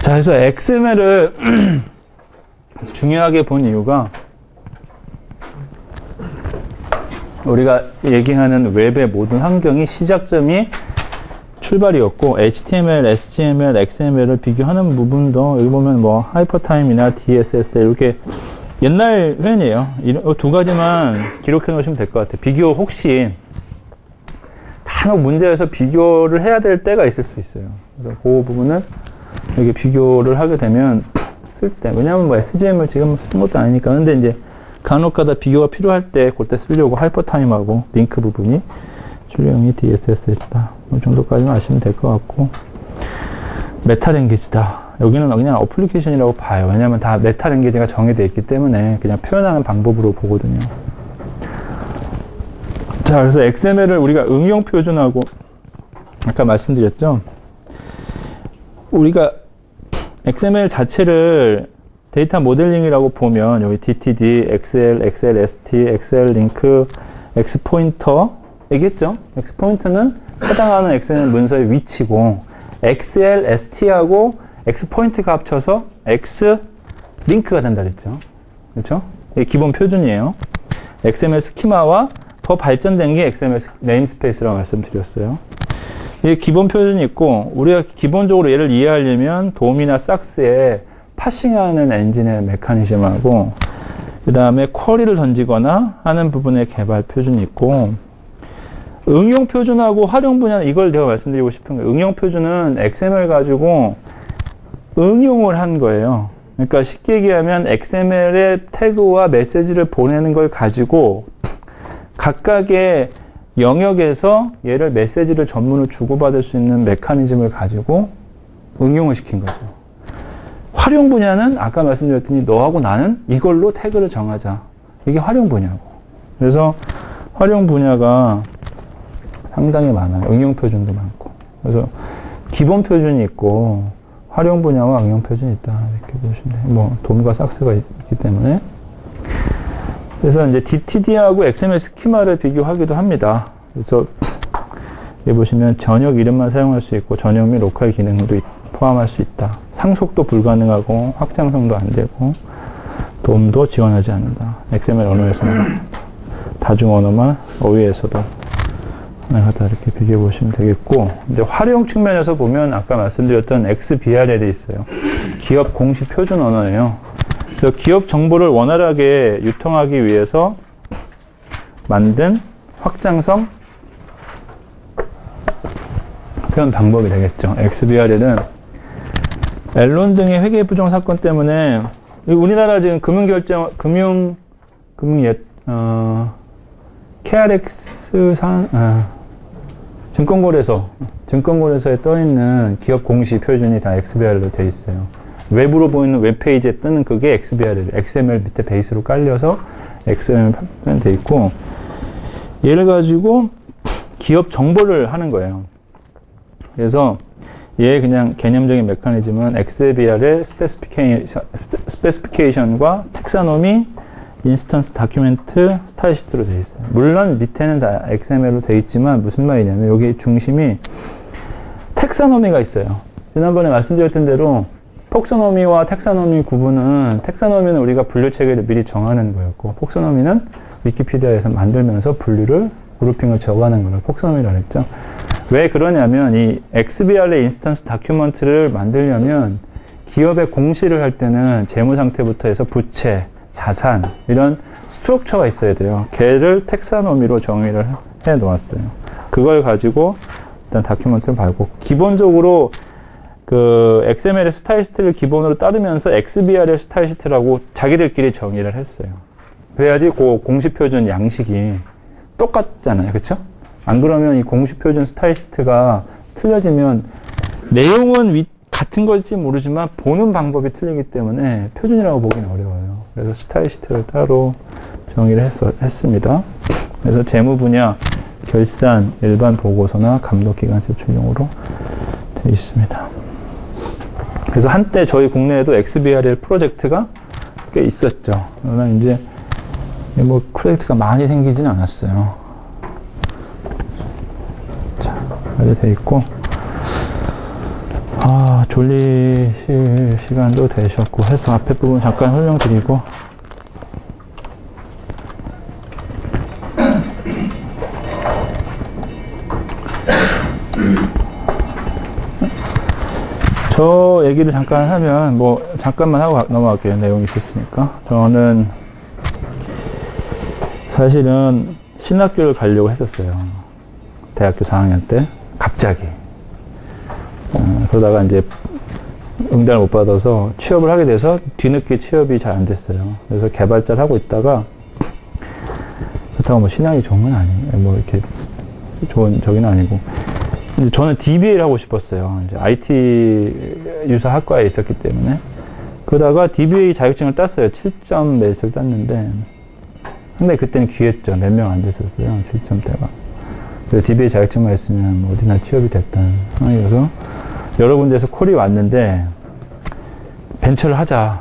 자, 그래서 XML을 중요하게 본 이유가 우리가 얘기하는 웹의 모든 환경이 시작점이 출발이었고 HTML, SGML, XML을 비교하는 부분도 여기 보면 뭐 하이퍼타임이나 DSS 이렇게 옛날 표현이에요. 이 두 가지만 기록해 놓으시면 될 것 같아요. 비교 혹시 간혹 문제에서 비교를 해야 될 때가 있을 수 있어요. 그래서 그 부분은 이렇게 비교를 하게 되면 쓸 때, 왜냐하면 뭐 SGM을 지금 쓴 것도 아니니까. 근데 이제 간혹가다 비교가 필요할 때 그때 쓰려고 하이퍼타임하고 링크 부분이 출력이 DSS다. 이 정도까지만 아시면 될 것 같고, 메타랭귀지다. 여기는 그냥 어플리케이션이라고 봐요. 왜냐하면 다 메타랭귀지가 정해져 있기 때문에 그냥 표현하는 방법으로 보거든요. 자, 그래서 XML을 우리가 응용 표준하고 아까 말씀드렸죠. 우리가 XML 자체를 데이터 모델링이라고 보면 여기 DTD, XL, XLST, XL링크, X포인터 얘기했죠? X포인터는 해당하는 XML 문서의 위치고 XLST하고 X포인트가 합쳐서 X링크가 된다 그랬죠? 그렇죠? 이게 기본 표준이에요. XML 스키마와 더 발전된 게 XML 네임스페이스라고 말씀드렸어요. 이게 기본 표준이 있고, 우리가 기본적으로 얘를 이해하려면 돔이나 삭스에 파싱하는 엔진의 메커니즘하고, 그 다음에 쿼리를 던지거나 하는 부분의 개발 표준이 있고, 응용 표준하고 활용 분야는 이걸 내가 말씀드리고 싶은 거예요. 응용 표준은 XML 가지고 응용을 한 거예요. 그러니까 쉽게 얘기하면 XML의 태그와 메시지를 보내는 걸 가지고 각각의 영역에서 얘를 메시지를 전문을 주고받을 수 있는 메커니즘을 가지고 응용을 시킨 거죠. 활용 분야는 아까 말씀드렸더니 너하고 나는 이걸로 태그를 정하자. 이게 활용 분야고. 그래서 활용 분야가 상당히 많아요. 응용 표준도 많고. 그래서 기본 표준이 있고 활용 분야와 응용 표준이 있다. 이렇게 보시면 돼요. 뭐 돔과 삭스가 있기 때문에. 그래서 이제 DTD하고 XML 스키마를 비교하기도 합니다. 그래서 여기 보시면 전역 이름만 사용할 수 있고 전역 및 로컬 기능도 포함할 수 있다. 상속도 불가능하고 확장성도 안 되고 돔도 지원하지 않는다. XML 언어에서는 다중 언어만 어휘에서도 가능하다. 이렇게 비교해 보시면 되겠고, 이제 활용 측면에서 보면 아까 말씀드렸던 XBRL이 있어요. 기업 공식 표준 언어예요. 그래서 기업 정보를 원활하게 유통하기 위해서 만든 확장성 표현 방법이 되겠죠. XBRL은 앨런 등의 회계 부정 사건 때문에 우리나라 지금 KRX 증권거래소에 떠있는 기업 공시 표준이 다 XBRL로 되어 있어요. 외부로 보이는 웹페이지에 뜨는 그게 XBRL, XML 밑에 베이스로 깔려서 XML 표현되어 있고, 얘를 가지고 기업 정보를 하는 거예요. 그래서 얘 그냥 개념적인 메커니즘은 XBRL 스페시피케이션과 텍사노미, 인스턴스 다큐멘트, 스타일 시트로 되어 있어요. 물론 밑에는 다 XML로 되어 있지만 무슨 말이냐면 여기 중심이 텍사노미가 있어요. 지난번에 말씀드렸던 대로 폭소노미와 텍사노미 구분은, 텍사노미는 우리가 분류 체계를 미리 정하는 거였고, 폭소노미는 위키피디아에서 만들면서 분류를, 그룹핑을 적어가는 걸 폭소노미라고 했죠. 왜 그러냐면 이 XBR의 인스턴스 다큐먼트를 만들려면 기업의 공시를 할 때는 재무 상태부터 해서 부채, 자산 이런 스트럭처가 있어야 돼요. 걔를 텍사노미로 정의를 해 놓았어요. 그걸 가지고 일단 다큐먼트를 밟고, 기본적으로 그 XML의 스타일 시트를 기본으로 따르면서 XBR의 스타일 시트라고 자기들끼리 정의를 했어요. 그래야지 그 공식 표준 양식이 똑같잖아요. 그렇죠? 안 그러면 이 공식 표준 스타일 시트가 틀려지면 내용은 같은 걸지 모르지만 보는 방법이 틀리기 때문에 표준이라고 보기는 어려워요. 그래서 스타일 시트를 따로 정의를 했습니다. 그래서 재무 분야, 결산, 일반 보고서나 감독기관 제출용으로 되어 있습니다. 그래서 한때 저희 국내에도 XBRL 프로젝트가 꽤 있었죠. 그러나 이제 뭐 프로젝트가 많이 생기지는 않았어요. 자, 이렇게 되어 있고, 졸리실 시간도 되셨고 해서 앞에 부분 잠깐 설명드리고, 저 얘기를 잠깐 하면 뭐 잠깐만 하고 넘어갈게요. 내용이 있었으니까. 저는 사실은 신학교를 가려고 했었어요. 대학교 4학년 때 갑자기. 그러다가 이제 응답을 못 받아서 취업을 하게 돼서 뒤늦게 취업이 잘 안 됐어요. 그래서 개발자를 하고 있다가, 그렇다고 뭐 신학이 좋은 건 아니에요. 뭐 이렇게 좋은 저기는 아니고, 이제 저는 DBA를 하고 싶었어요. 이제 IT 유사 학과에 있었기 때문에. 그러다가 DBA 자격증을 땄어요. 7점 몇을 땄는데, 상당히 그때는 귀했죠. 몇 명 안 됐었어요. 7점대가. 그래서 DBA 자격증만 있으면 뭐 어디나 취업이 됐던 상황이어서 여러 군데에서 콜이 왔는데, 벤처를 하자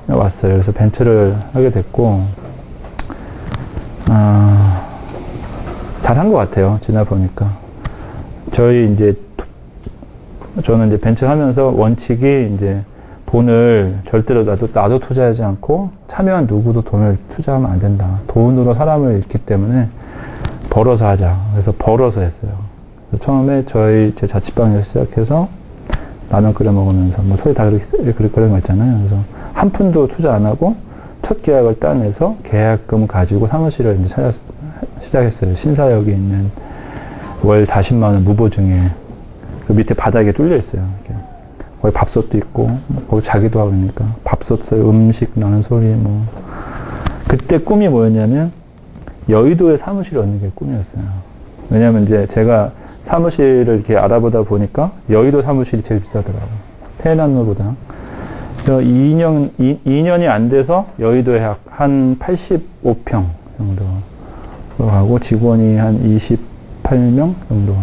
왔어요. 그래서 벤처를 하게 됐고, 잘한 것 같아요. 지나 보니까. 저는 이제 벤처 하면서 원칙이 이제 돈을 절대로 나도 투자하지 않고 참여한 누구도 돈을 투자하면 안 된다. 돈으로 사람을 잃기 때문에 벌어서 하자. 그래서 벌어서 했어요. 그래서 처음에 제 자취방에서 시작해서 라면 끓여 먹으면서 뭐 소리 다 그런 거 있잖아요. 그래서 한 푼도 투자 안 하고 첫 계약을 따내서 계약금 가지고 사무실을 이제 시작했어요. 신사역에 있는 월 40만 원 무보증에 그 밑에 바닥에 뚫려 있어요. 이렇게. 거기 밥솥도 있고 거기 자기도 하고 그러니까 밥솥에 음식 나는 소리 뭐. 그때 꿈이 뭐였냐면 여의도에 사무실을 얻는 게 꿈이었어요. 왜냐면 이제 제가 사무실을 이렇게 알아보다 보니까 여의도 사무실이 제일 비싸더라고요. 테헤란로보다. 그래서 2년이 안 돼서 여의도에 한 85평 정도 하고 직원이 한 28명 정도.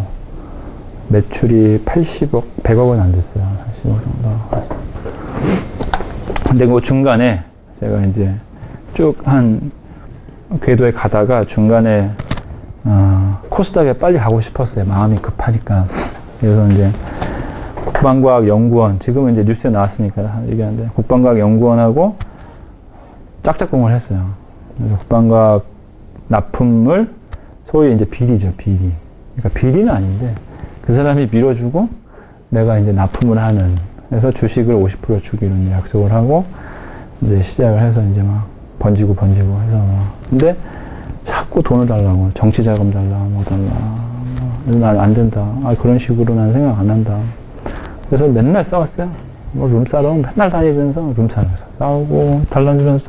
매출이 80억, 100억 원 안 됐어요. 80억 정도. 근데 그 중간에 제가 이제 쭉 한 궤도에 가다가 중간에 코스닥에 빨리 가고 싶었어요. 마음이 급하니까. 그래서 이제 국방과학연구원, 지금은 이제 뉴스에 나왔으니까 얘기하는데, 국방과학연구원하고 짝짝꿍을 했어요. 그래서 국방과학 납품을 소위 이제 비리죠, 비리. 그러니까 비리는 아닌데, 그 사람이 밀어주고 내가 이제 납품을 하는. 그래서 주식을 50% 주기로 이제 약속을 하고 이제 시작을 해서 이제 막 번지고 해서 막. 근데 자꾸 돈을 달라고. 정치자금 달라, 뭐 달라. 난 안 된다. 그런 식으로 난 생각 안 한다. 그래서 맨날 싸웠어요. 뭐 룸사롱 맨날 다니면서 룸사롱에서 싸우고, 단란주에서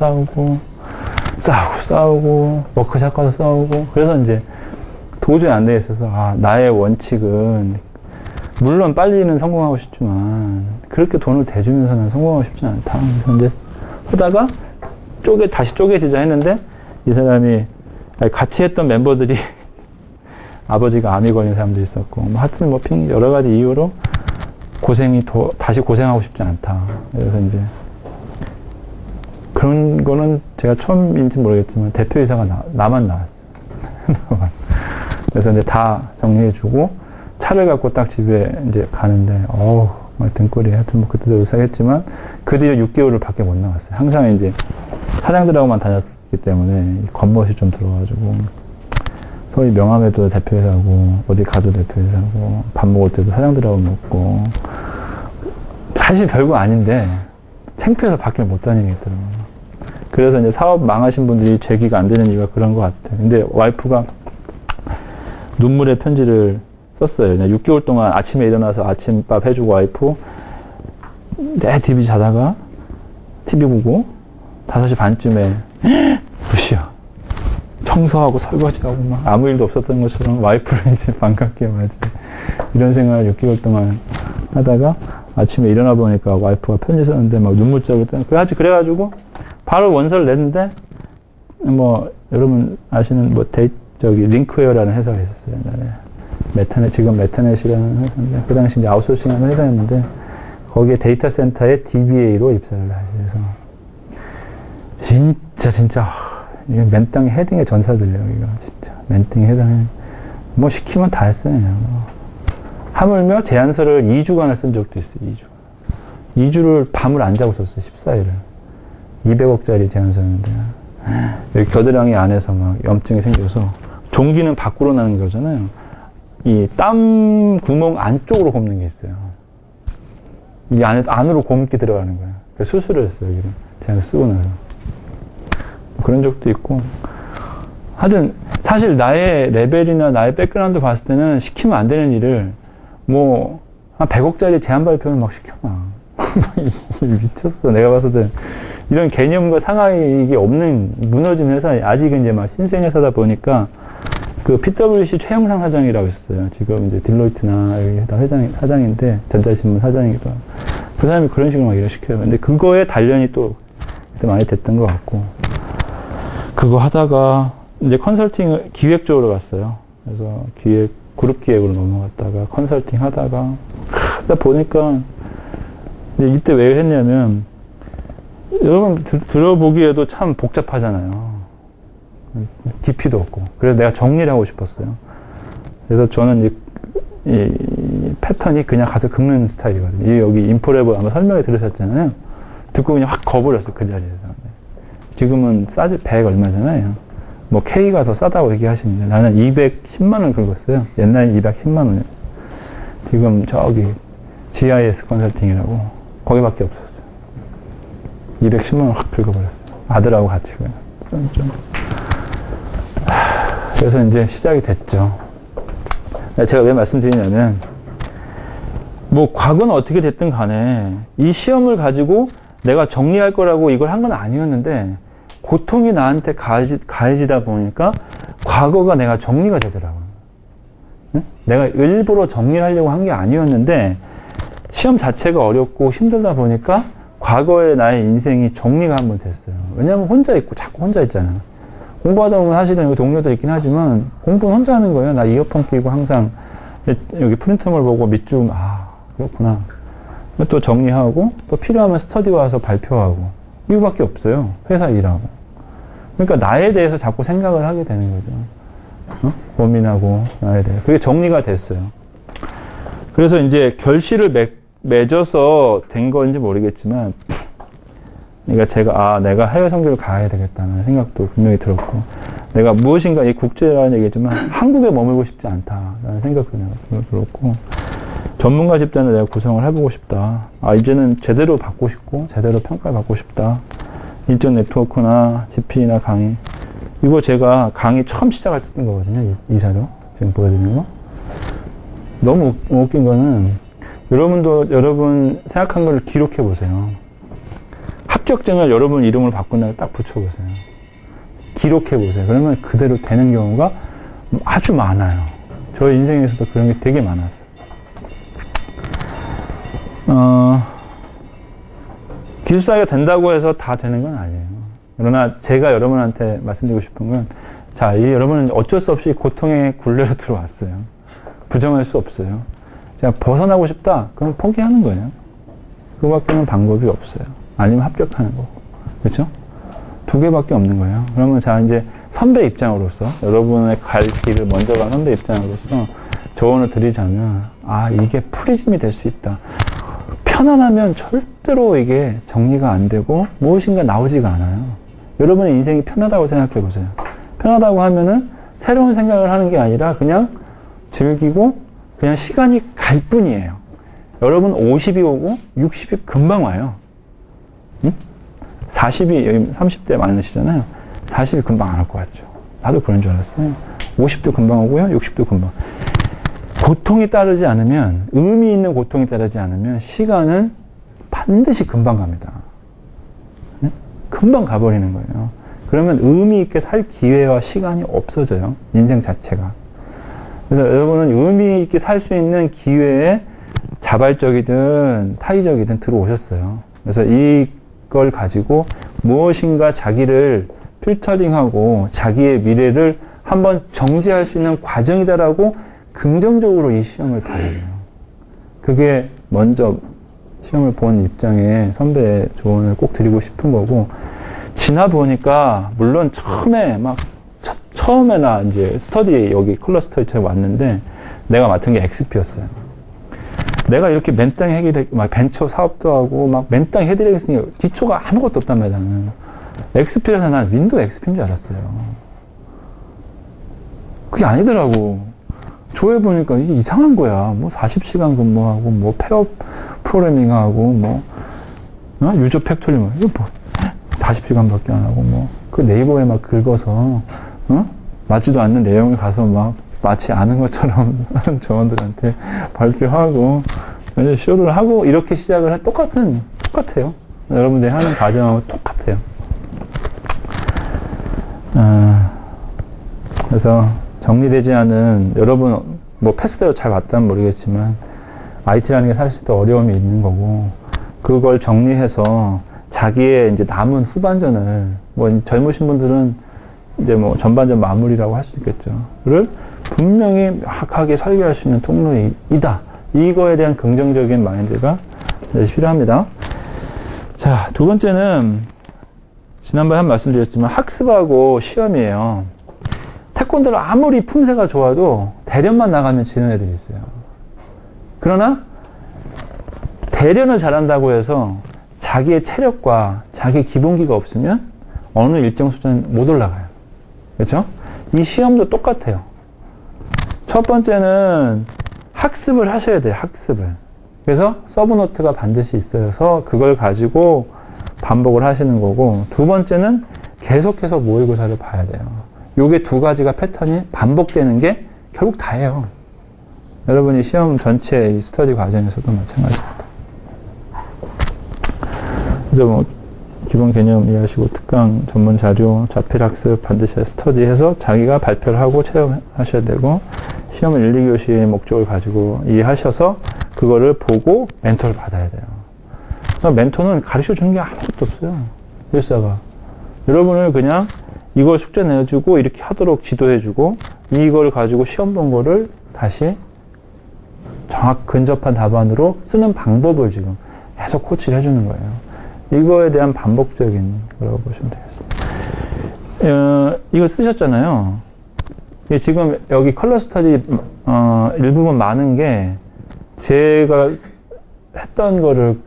싸우고, 워크샵 가서 싸우고. 그래서 이제 도저히 안 되겠어서, 나의 원칙은, 물론 빨리는 성공하고 싶지만, 그렇게 돈을 대주면서는 성공하고 싶진 않다. 그래서 이제 하다가, 다시 쪼개지자 했는데, 이 사람이, 같이 했던 멤버들이, 아버지가 암이 걸린 사람도 있었고, 뭐 하여튼 뭐 여러 가지 이유로, 다시 고생하고 싶지 않다. 그래서 이제, 그런 거는 제가 처음인지 모르겠지만, 대표이사가 나만 나왔어요. 그래서 이제 다 정리해주고, 차를 갖고 딱 집에 이제 가는데, 막 등골이 하여튼 뭐 그때도 의사했지만, 그 뒤로 6개월을 밖에 못 나갔어요. 항상 이제 사장들하고만 다녔기 때문에, 겉멋이 좀 들어가지고, 소위 명함에도 대표이사고, 어디 가도 대표이사고, 밥 먹을 때도 사장들하고 먹고, 사실 별거 아닌데, 창피해서 밖에 못 다니겠더라고요. 그래서 이제 사업 망하신 분들이 재기가 안 되는 이유가 그런 것 같아요. 근데 와이프가 눈물의 편지를 썼어요. 6개월 동안 아침에 일어나서 아침밥 해주고 와이프, 내 TV 자다가 TV 보고 5시 반쯤에 무시야. 청소하고 설거지하고 막 아무 일도 없었던 것처럼 와이프를 이제 반갑게 맞이. 이런 생활을 6개월 동안 하다가 아침에 일어나 보니까 와이프가 편지 썼는데 막 눈물자국 그래가지고 바로 원서를 냈는데, 뭐 여러분 아시는 뭐 링크웨어라는 회사가 있었어요. 옛날에. 지금 메타넷이라는 회사인데, 그 당시 이제 아웃소싱 하는 회사였는데, 거기에 데이터 센터에 DBA로 입사를 하셔서, 진짜, 이게 맨땅에 헤딩의 전사들이에요, 여기가. 진짜. 맨땅에 헤딩, 뭐 시키면 다 했어요, 그냥. 하물며 제안서를 2주간을 쓴 적도 있어요. 2주. 2주를 밤을 안 자고 썼어요. 14일을. 200억짜리 제안서였는데 여기 겨드랑이 안에서 막 염증이 생겨서 종기는 밖으로 나는 거잖아요. 이 땀 구멍 안쪽으로 곱는 게 있어요. 이 안으로 곰게 들어가는 거예요. 그래서 수술을 했어요. 여기를. 제안서 쓰고 나서. 그런 적도 있고. 하여튼 사실 나의 레벨이나 나의 백그라운드 봤을 때는 시키면 안 되는 일을 뭐 한 100억짜리 제안 발표는 막 시켜놔. 미쳤어. 내가 봤을 때 이런 개념과 상하이 이게 없는 무너진 회사, 아직은 이제 막 신생 회사다 보니까 그 PwC 최영상 사장이라고 있었어요. 지금 이제 딜로이트나 여기 회사 사장인데 전자신문 사장이기도 하고 그 사람이 그런 식으로 막 일을 시켜요. 근데 그거에 단련이 또 그때 많이 됐던 것 같고 그거 하다가 이제 컨설팅을 기획 쪽으로 갔어요. 그래서 그룹 기획으로 넘어갔다가 컨설팅 하다가 보니까 이때 왜 했냐면 여러분 들어보기에도 참 복잡하잖아요. 깊이도 없고. 그래서 내가 정리를 하고 싶었어요. 그래서 저는 이 패턴이 그냥 가서 긁는 스타일이거든요. 여기 인포랩을 아마 설명해 들으셨잖아요. 듣고 그냥 확 거버렸어요. 그 자리에서. 지금은 싸지 100 얼마잖아요. 뭐 K가 더 싸다고 얘기하십니다. 나는 210만 원 긁었어요. 옛날에 210만 원이었어요. 지금 저기 GIS 컨설팅이라고 거기밖에 없었어요. 210만 원 확 긁어버렸어요. 아들하고 같이 그냥. 그래서 이제 시작이 됐죠. 제가 왜 말씀드리냐면 뭐 과거는 어떻게 됐든 간에 이 시험을 가지고 내가 정리할 거라고 이걸 한 건 아니었는데 고통이 나한테 가해지다 보니까 과거가 내가 정리가 되더라고요. 응? 내가 일부러 정리를 하려고 한 게 아니었는데 시험 자체가 어렵고 힘들다 보니까 과거의 나의 인생이 정리가 한번 됐어요. 왜냐면 혼자 있고 자꾸 혼자 있잖아. 공부하다 보면 사실은 여기 동료도 있긴 하지만 공부는 혼자 하는 거예요. 나 이어폰 끼고 항상 여기 프린트물 보고 밑줄 그렇구나. 또 정리하고 또 필요하면 스터디 와서 발표하고 이거밖에 없어요. 회사 일하고. 그러니까 나에 대해서 자꾸 생각을 하게 되는 거죠. 고민하고 나에 대해. 그게 정리가 됐어요. 그래서 이제 결실을 맺어서 된 건지 모르겠지만 그러니까 제가 내가 해외 선교를 가야 되겠다는 생각도 분명히 들었고 내가 무엇인가 이 국제라는 얘기지만 한국에 머물고 싶지 않다라는 생각도 들었고 전문가 집단을 내가 구성을 해보고 싶다. 이제는 제대로 받고 싶고 제대로 평가를 받고 싶다. 인적 네트워크나 GP나 강의 이거 제가 강의 처음 시작할 때 뜬 거거든요. 이 자료 지금 보여드리는 거. 너무 웃긴 거는 여러분도 여러분 생각한 걸 기록해 보세요. 합격증을 여러분 이름으로 바꾼다고 딱 붙여보세요. 기록해 보세요. 그러면 그대로 되는 경우가 아주 많아요. 저 인생에서도 그런 게 되게 많았어요. 기숙사가 된다고 해서 다 되는 건 아니에요. 그러나 제가 여러분한테 말씀드리고 싶은 건 여러분은 어쩔 수 없이 고통의 굴레로 들어왔어요. 부정할 수 없어요. 제가 벗어나고 싶다? 그럼 포기하는 거예요. 그거밖에는 방법이 없어요. 아니면 합격하는 거. 그렇죠? 두 개밖에 없는 거예요. 그러면 이제 선배 입장으로서 여러분의 갈 길을 먼저 간 선배 입장으로서 조언을 드리자면 이게 프리즘이 될 수 있다. 편안하면 절대로 이게 정리가 안 되고 무엇인가 나오지가 않아요. 여러분의 인생이 편하다고 생각해 보세요. 편하다고 하면은 새로운 생각을 하는 게 아니라 그냥 즐기고 그냥 시간이 갈 뿐이에요. 여러분 50이 오고 60이 금방 와요. 응? 40이 여기 30대 많으시잖아요. 40이 금방 안 올 것 같죠. 나도 그런 줄 알았어요. 50도 금방 오고요. 60도 금방. 고통이 따르지 않으면 의미 있는 고통이 따르지 않으면 시간은 반드시 금방 갑니다. 응? 금방 가버리는 거예요. 그러면 의미 있게 살 기회와 시간이 없어져요. 인생 자체가. 그래서 여러분은 의미 있게 살 수 있는 기회에 자발적이든 타의적이든 들어오셨어요. 그래서 이걸 가지고 무엇인가 자기를 필터링하고 자기의 미래를 한번 정지할 수 있는 과정이다라고 긍정적으로 이 시험을 봐야 돼요. 그게 먼저 시험을 본 입장에 선배의 조언을 꼭 드리고 싶은 거고, 지나 보니까 물론 처음에 나 이제 스터디 여기 클러스터에 왔는데 내가 맡은 게 XP였어요. 내가 이렇게 맨땅에 해결해, 막 벤처 사업도 하고, 막 맨땅에 해드리겠으니 기초가 아무것도 없단 말이야. XP라서 난 윈도우 XP인 줄 알았어요. 그게 아니더라고. 조회해보니까 이게 이상한 거야. 뭐 40시간 근무하고, 뭐 폐업 프로그래밍하고, 뭐, 유저 팩토리, 뭐, 이거 뭐, 40시간밖에 안 하고, 뭐, 그 네이버에 막 긁어서, 맞지도 않는 내용에 가서 막, 마치 아는 것처럼 저원들한테 발표하고, 쇼를 하고, 이렇게 시작을 해. 똑같아요. 여러분들이 하는 과정하고 똑같아요. 그래서, 정리되지 않은, 여러분, 뭐, 패스대로 잘 왔다면 모르겠지만, IT라는 게 사실 또 어려움이 있는 거고, 그걸 정리해서 자기의 이제 남은 후반전을, 뭐, 젊으신 분들은 이제 뭐, 전반전 마무리라고 할 수 있겠죠. 를 분명히 명확하게 설계할 수 있는 통로이다. 이거에 대한 긍정적인 마인드가 필요합니다. 자, 두 번째는, 지난번에 한 말씀드렸지만, 학습하고 시험이에요. 태권도를 아무리 품새가 좋아도 대련만 나가면 지는 애들이 있어요. 그러나 대련을 잘한다고 해서 자기의 체력과 자기 기본기가 없으면 어느 일정 수준은 못 올라가요. 그렇죠? 이 시험도 똑같아요. 첫 번째는 학습을 하셔야 돼요. 학습을. 그래서 서브노트가 반드시 있어서 그걸 가지고 반복을 하시는 거고, 두 번째는 계속해서 모의고사를 봐야 돼요. 요게 두 가지가 패턴이 반복되는 게 결국 다예요. 여러분이 시험 전체 이 스터디 과정에서도 마찬가지입니다. 그래서 뭐 기본 개념 이해하시고 특강 전문 자료, 자필 학습 반드시 스터디해서 자기가 발표를 하고 체험하셔야 되고, 시험을 1, 2교시의 목적을 가지고 이해하셔서 그거를 보고 멘토를 받아야 돼요. 그러니까 멘토는 가르쳐 주는 게 아무것도 없어요. 일사가. 여러분을 그냥 이걸 숙제 내주고 이렇게 하도록 지도해주고, 이걸 가지고 시험 본 거를 다시 근접한 답안으로 쓰는 방법을 지금 계속 코치를 해주는 거예요. 이거에 대한 반복적인 거라고 보시면 되겠습니다. 이거 쓰셨잖아요. 지금 여기 컬러 스터디 일부분 많은 게 제가 했던 거를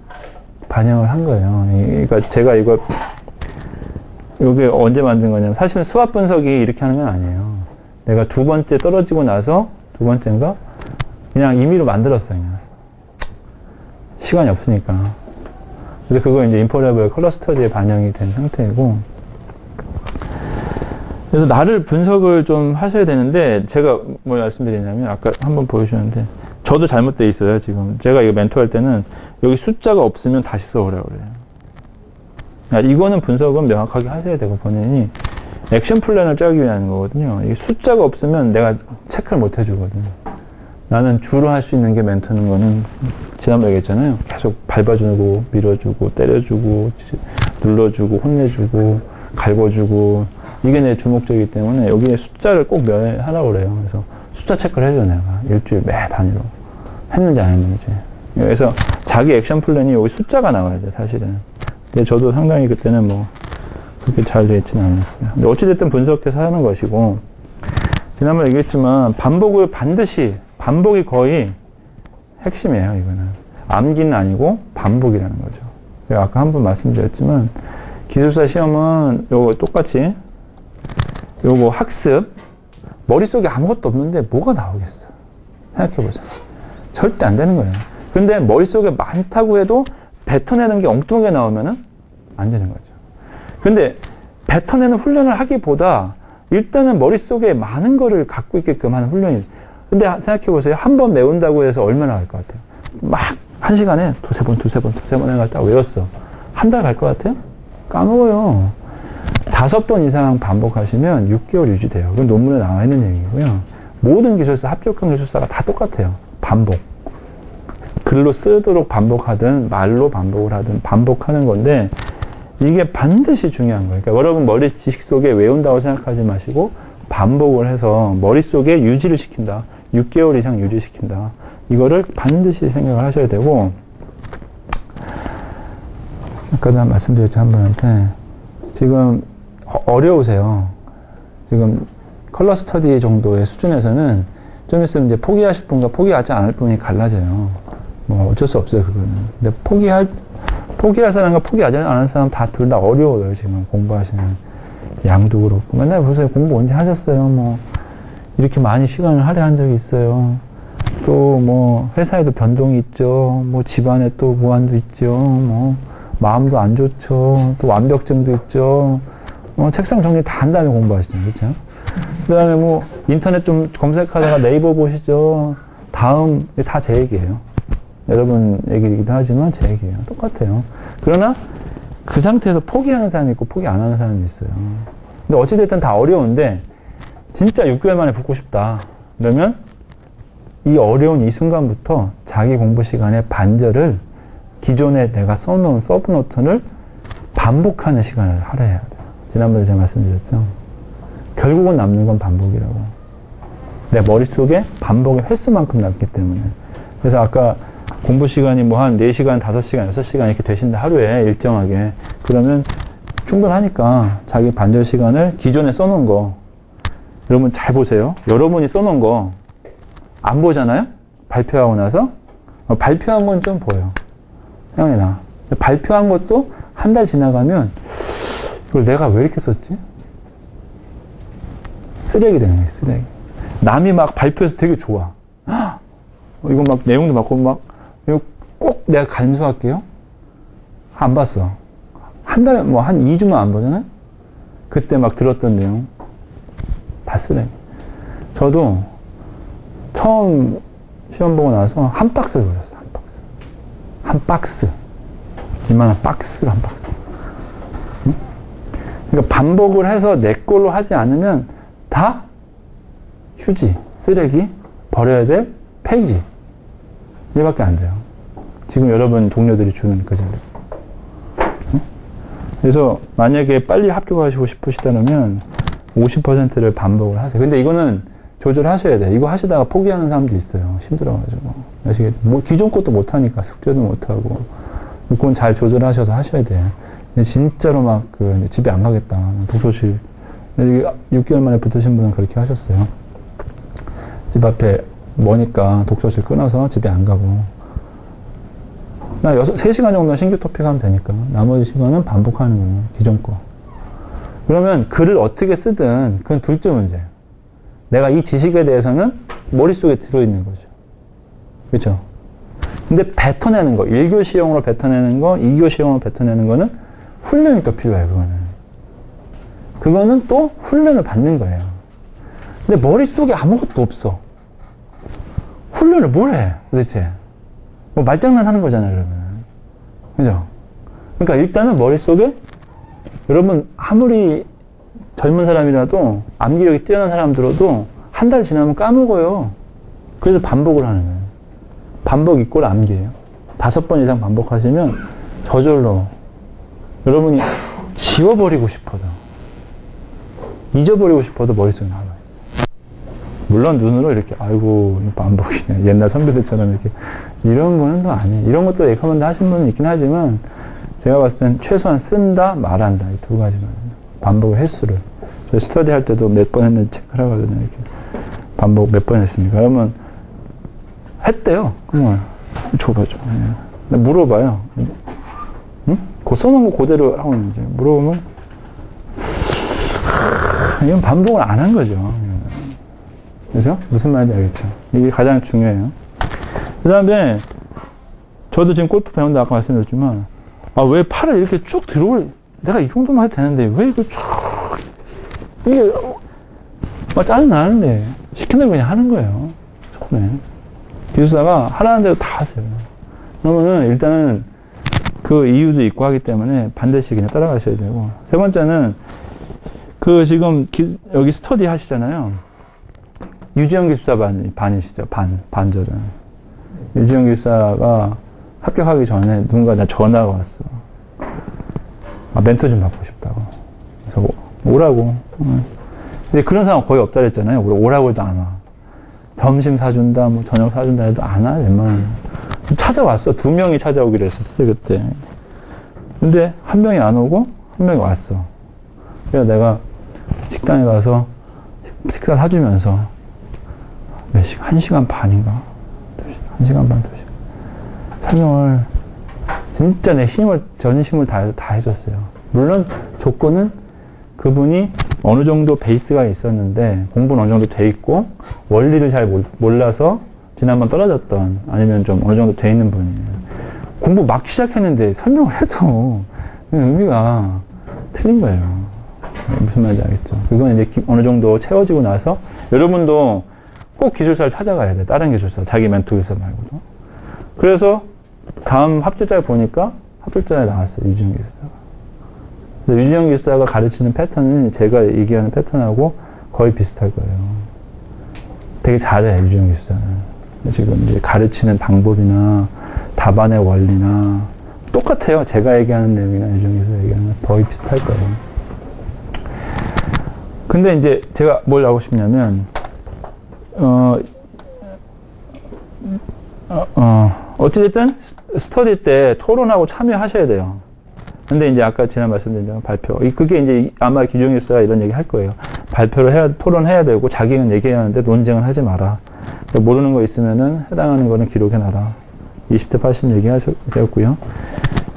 반영을 한 거예요. 그러니까 제가 이게 언제 만든 거냐면, 사실은 수학 분석이 이렇게 하는 건 아니에요. 내가 두 번째 떨어지고 나서, 두 번째인가? 그냥 임의로 만들었어요. 그냥. 시간이 없으니까. 그래서 그거 이제 인포레블 컬러 스터디에 반영이 된 상태이고, 그래서 나를 분석을 좀 하셔야 되는데, 제가 뭘 말씀드리냐면, 아까 한번 보여주셨는데, 저도 잘못되어 있어요, 지금. 제가 이거 멘토할 때는, 여기 숫자가 없으면 다시 써오라고 그래요. 이거는 분석은 명확하게 하셔야 되고, 본인이 액션 플랜을 짜기 위한 거거든요. 이게 숫자가 없으면 내가 체크를 못 해주거든요. 나는 주로 할 수 있는 게 멘토는 거는, 지난번에 얘기했잖아요. 계속 밟아주고, 밀어주고, 때려주고, 눌러주고, 혼내주고, 갈궈주고, 이게 내 주목적이기 때문에 여기에 숫자를 꼭 하라고 그래요. 그래서 숫자 체크를 해줘, 내가. 일주일 매 단위로. 했는지 안 했는지. 그래서 자기 액션 플랜이 여기 숫자가 나와야 돼, 사실은. 근데 저도 상당히 그때는 뭐, 그렇게 잘 되어 있지는 않았어요. 근데 어찌됐든 분석해서 하는 것이고, 지난번에 얘기했지만, 반복이 거의 핵심이에요, 이거는. 암기는 아니고, 반복이라는 거죠. 제가 아까 한 번 말씀드렸지만, 기술사 시험은 요거 똑같이, 요거 학습, 머릿속에 아무것도 없는데 뭐가 나오겠어? 생각해보자. 절대 안 되는 거예요. 근데 머릿속에 많다고 해도 뱉어내는 게 엉뚱하게 나오면은 안 되는 거죠. 근데 뱉어내는 훈련을 하기보다 일단은 머릿속에 많은 거를 갖고 있게끔 하는 훈련이. 근데 생각해보세요. 한 번 외운다고 해서 얼마나 갈 것 같아요? 막 한 시간에 두세 번 해가 딱 외웠어. 한 달 갈 것 같아요? 까먹어요. 5번 이상 반복하시면 6개월 유지돼요. 그건 논문에 나와 있는 얘기고요. 모든 기술사, 합격한 기술사가 다 똑같아요. 반복. 글로 쓰도록 반복하든 말로 반복을 하든 반복하는 건데, 이게 반드시 중요한 거예요. 그러니까 여러분 머리 지식 속에 외운다고 생각하지 마시고 반복을 해서 머릿속에 유지를 시킨다. 6개월 이상 유지시킨다. 이거를 반드시 생각을 하셔야 되고, 아까도 말씀드렸죠, 한 분한테. 지금 어려우세요. 지금 컬러 스터디 정도의 수준에서는 좀 있으면 이제 포기하실 분과 포기하지 않을 분이 갈라져요. 뭐 어쩔 수 없어요, 그거는. 근데 포기할 사람과 포기하지 않은 사람 다 둘 다 어려워요, 지금 공부하시는 양도 그렇고. 맨날 보세요, 공부 언제 하셨어요? 뭐, 이렇게 많이 시간을 할애한 적이 있어요. 또 뭐, 회사에도 변동이 있죠. 뭐, 집안에 또 무한도 있죠. 뭐, 마음도 안 좋죠. 또 완벽증도 있죠. 책상 정리 다 한 다음에 공부하시잖아요, 그렇죠? 그 다음에 뭐, 인터넷 좀 검색하다가 네이버 보시죠. 다음, 다 제 얘기예요. 여러분 얘기이기도 하지만 제 얘기예요. 똑같아요. 그러나 그 상태에서 포기하는 사람이 있고 포기 안 하는 사람이 있어요. 근데 어찌됐든 다 어려운데 진짜 6개월 만에 붙고 싶다. 그러면 이 어려운 이 순간부터 자기 공부 시간에 반절을 기존에 내가 써놓은 서브노트를 반복하는 시간을 할애해야 돼요. 지난번에 제가 말씀드렸죠. 결국은 남는 건 반복이라고. 내 머릿속에 반복의 횟수만큼 남기 때문에. 그래서 아까 공부 시간이 뭐 한 4시간, 5시간, 6시간 이렇게 되신다, 하루에 일정하게. 그러면 충분하니까 자기 반절 시간을 기존에 써놓은 거. 여러분 잘 보세요. 여러분이 써놓은 거 안 보잖아요? 발표하고 나서. 발표한 건 좀 보여. 생각이 나. 발표한 것도 한 달 지나가면 이걸 내가 왜 이렇게 썼지? 쓰레기 되는 거예요, 쓰레기. 남이 막 발표해서 되게 좋아. 이거 막 내용도 맞고 막 이거 꼭 내가 간수할게요. 안 봤어. 한 달에 뭐 한 2주만 안 보잖아요. 그때 막 들었던 내용 다 쓰레기. 저도 처음 시험 보고 나서 한 박스를 보셨어요. 한 박스. 한 박스. 이만한 박스를 한 박스. 응? 그러니까 반복을 해서 내 걸로 하지 않으면 다 휴지, 쓰레기, 버려야 될 페이지. 이밖에 안 돼요. 지금 여러분 동료들이 주는 그 자료. 응? 그래서 만약에 빨리 합격하시고 싶으시다면 50%를 반복을 하세요. 근데 이거는 조절하셔야 돼요. 이거 하시다가 포기하는 사람도 있어요. 힘들어가지고. 뭐 기존 것도 못하니까 숙제도 못하고. 그건 잘 조절하셔서 하셔야 돼요. 근데 진짜로 막 집에 안 가겠다. 독서실. 6개월 만에 붙으신 분은 그렇게 하셨어요. 집 앞에 머니까 독서실 끊어서 집에 안 가고. 나 3시간 정도 신규 토픽 하면 되니까. 나머지 시간은 반복하는 거예요. 기존 거. 그러면 글을 어떻게 쓰든 그건 둘째 문제예요. 내가 이 지식에 대해서는 머릿속에 들어있는 거죠. 그렇죠? 근데 뱉어내는 거, 1교시형으로 뱉어내는 거, 2교시형으로 뱉어내는 거는 훈련이 또 필요해요, 그거는 또 훈련을 받는 거예요. 근데 머릿속에 아무것도 없어. 훈련을 뭘 해, 도대체? 뭐 말장난 하는 거잖아요, 그러면. 그죠? 그러니까 일단은 머릿속에, 여러분, 아무리 젊은 사람이라도, 암기력이 뛰어난 사람 들어도, 한 달 지나면 까먹어요. 그래서 반복을 하는 거예요. 반복 이꼴 암기예요. 5번 이상 반복하시면, 저절로, 여러분이 지워버리고 싶어도, 잊어버리고 싶어도 머릿속에 남아요. 물론 눈으로 이렇게, 아이고, 반복이네. 옛날 선배들처럼 이렇게. 이런 거는 또 아니에요. 이런 것도 레커먼드 하신 분은 있긴 하지만, 제가 봤을 땐 최소한 쓴다, 말한다. 이 2가지만. 반복의 횟수를. 저 스터디 할 때도 몇 번 했는지 체크를 하거든요. 이렇게. 반복 몇 번 했습니까? 그러면, 했대요. 그러면, 줘봐줘. 네. 물어봐요. 응? 그 써놓은 거 그대로 하고 있는지. 물어보면, 이건 반복을 안 한 거죠. 그죠? 무슨 말인지 알겠죠? 이게 가장 중요해요. 그 다음에, 저도 지금 골프 배운다 아까 말씀드렸지만, 왜 팔을 이렇게 쭉 들어올, 내가 이 정도만 해도 되는데, 왜 이거 쭉, 이게, 짜증나는데, 시키는 그냥 하는 거예요. 처음에. 기술사가 하라는 대로 다 하세요. 그러면은, 일단은, 그 이유도 있고 하기 때문에 반드시 그냥 따라가셔야 되고. 세 번째는, 지금, 여기 스터디 하시잖아요. 유지영 기술사 반이시죠. 반절은. 유지영 기술사가 합격하기 전에 누군가 나 전화가 왔어. 멘토 좀 받고 싶다고. 그래서 오라고. 근데 그런 사람 거의 없다 그랬잖아요. 오라고 해도 안 와. 점심 사준다, 뭐 저녁 사준다 해도 안 와, 웬만하면. 찾아왔어. 2명이 찾아오기로 했었어요, 그때. 근데 한 명이 안 오고, 한 명이 왔어. 그래서 내가 식당에 가서 식사 사주면서 몇 시간, 1시간 반인가? 2시간, 1시간 반, 2시간. 설명을 진짜 내 힘을, 전심을 다 해줬어요. 물론 조건은 그분이 어느 정도 베이스가 있었는데, 공부는 어느 정도 돼 있고, 원리를 잘 몰라서 지난번 떨어졌던, 아니면 좀 어느 정도 돼 있는 분이에요. 공부 막 시작했는데 설명을 해도 의미가 틀린 거예요. 무슨 말인지 알겠죠? 그건 이제 어느 정도 채워지고 나서, 여러분도 꼭 기술사를 찾아가야 돼. 다른 기술사, 자기 멘토 기술사 말고도. 그래서 다음 합격자를 보니까 합격자에 나왔어요. 유지영 기술사가. 유지영 기술사가 가르치는 패턴은 제가 얘기하는 패턴하고 거의 비슷할 거예요. 되게 잘해, 유지영 기술사는. 지금 이제 가르치는 방법이나 답안의 원리나 똑같아요. 제가 얘기하는 내용이나 유지영 기술사 얘기하는 건 거의 비슷할 거예요. 근데 이제 제가 뭘 하고 싶냐면, 어찌됐든 스터디 때 토론하고 참여하셔야 돼요. 근데 이제 아까 지난 말씀드린 대로 발표. 그게 이제 아마 기종이 있어야 이런 얘기 할 거예요. 발표를 토론해야 되고 자기는 얘기해야 하는데 논쟁을 하지 마라. 모르는 거 있으면은 해당하는 거는 기록해놔라. 20대 80 얘기하셨고요.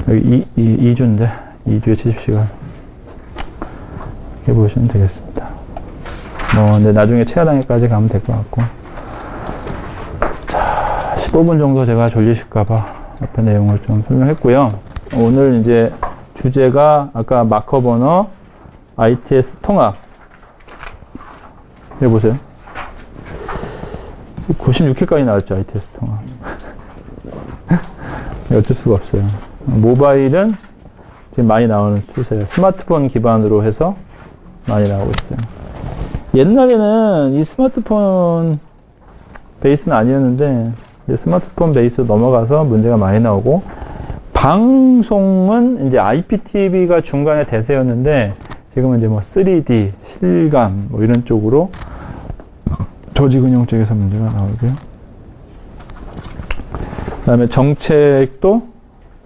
여기 2주인데, 2주에 70시간. 이렇게 보시면 되겠습니다. 근데 나중에 체화당일까지 가면 될 것 같고. 자, 15분 정도 제가 졸리실까봐 앞에 내용을 좀 설명했고요. 오늘 이제 주제가 아까 마커 버너 ITS 통합. 여기 보세요. 96회까지 나왔죠, ITS 통합. 어쩔 수가 없어요. 모바일은 지금 많이 나오는 추세예요. 스마트폰 기반으로 해서 많이 나오고 있어요. 옛날에는 이 스마트폰 베이스는 아니었는데, 이제 스마트폰 베이스로 넘어가서 문제가 많이 나오고, 방송은 이제 IPTV가 중간에 대세였는데, 지금은 이제 뭐 3D, 실감, 뭐 이런 쪽으로 조직은용 쪽에서 문제가 나오고요. 그 다음에 정책도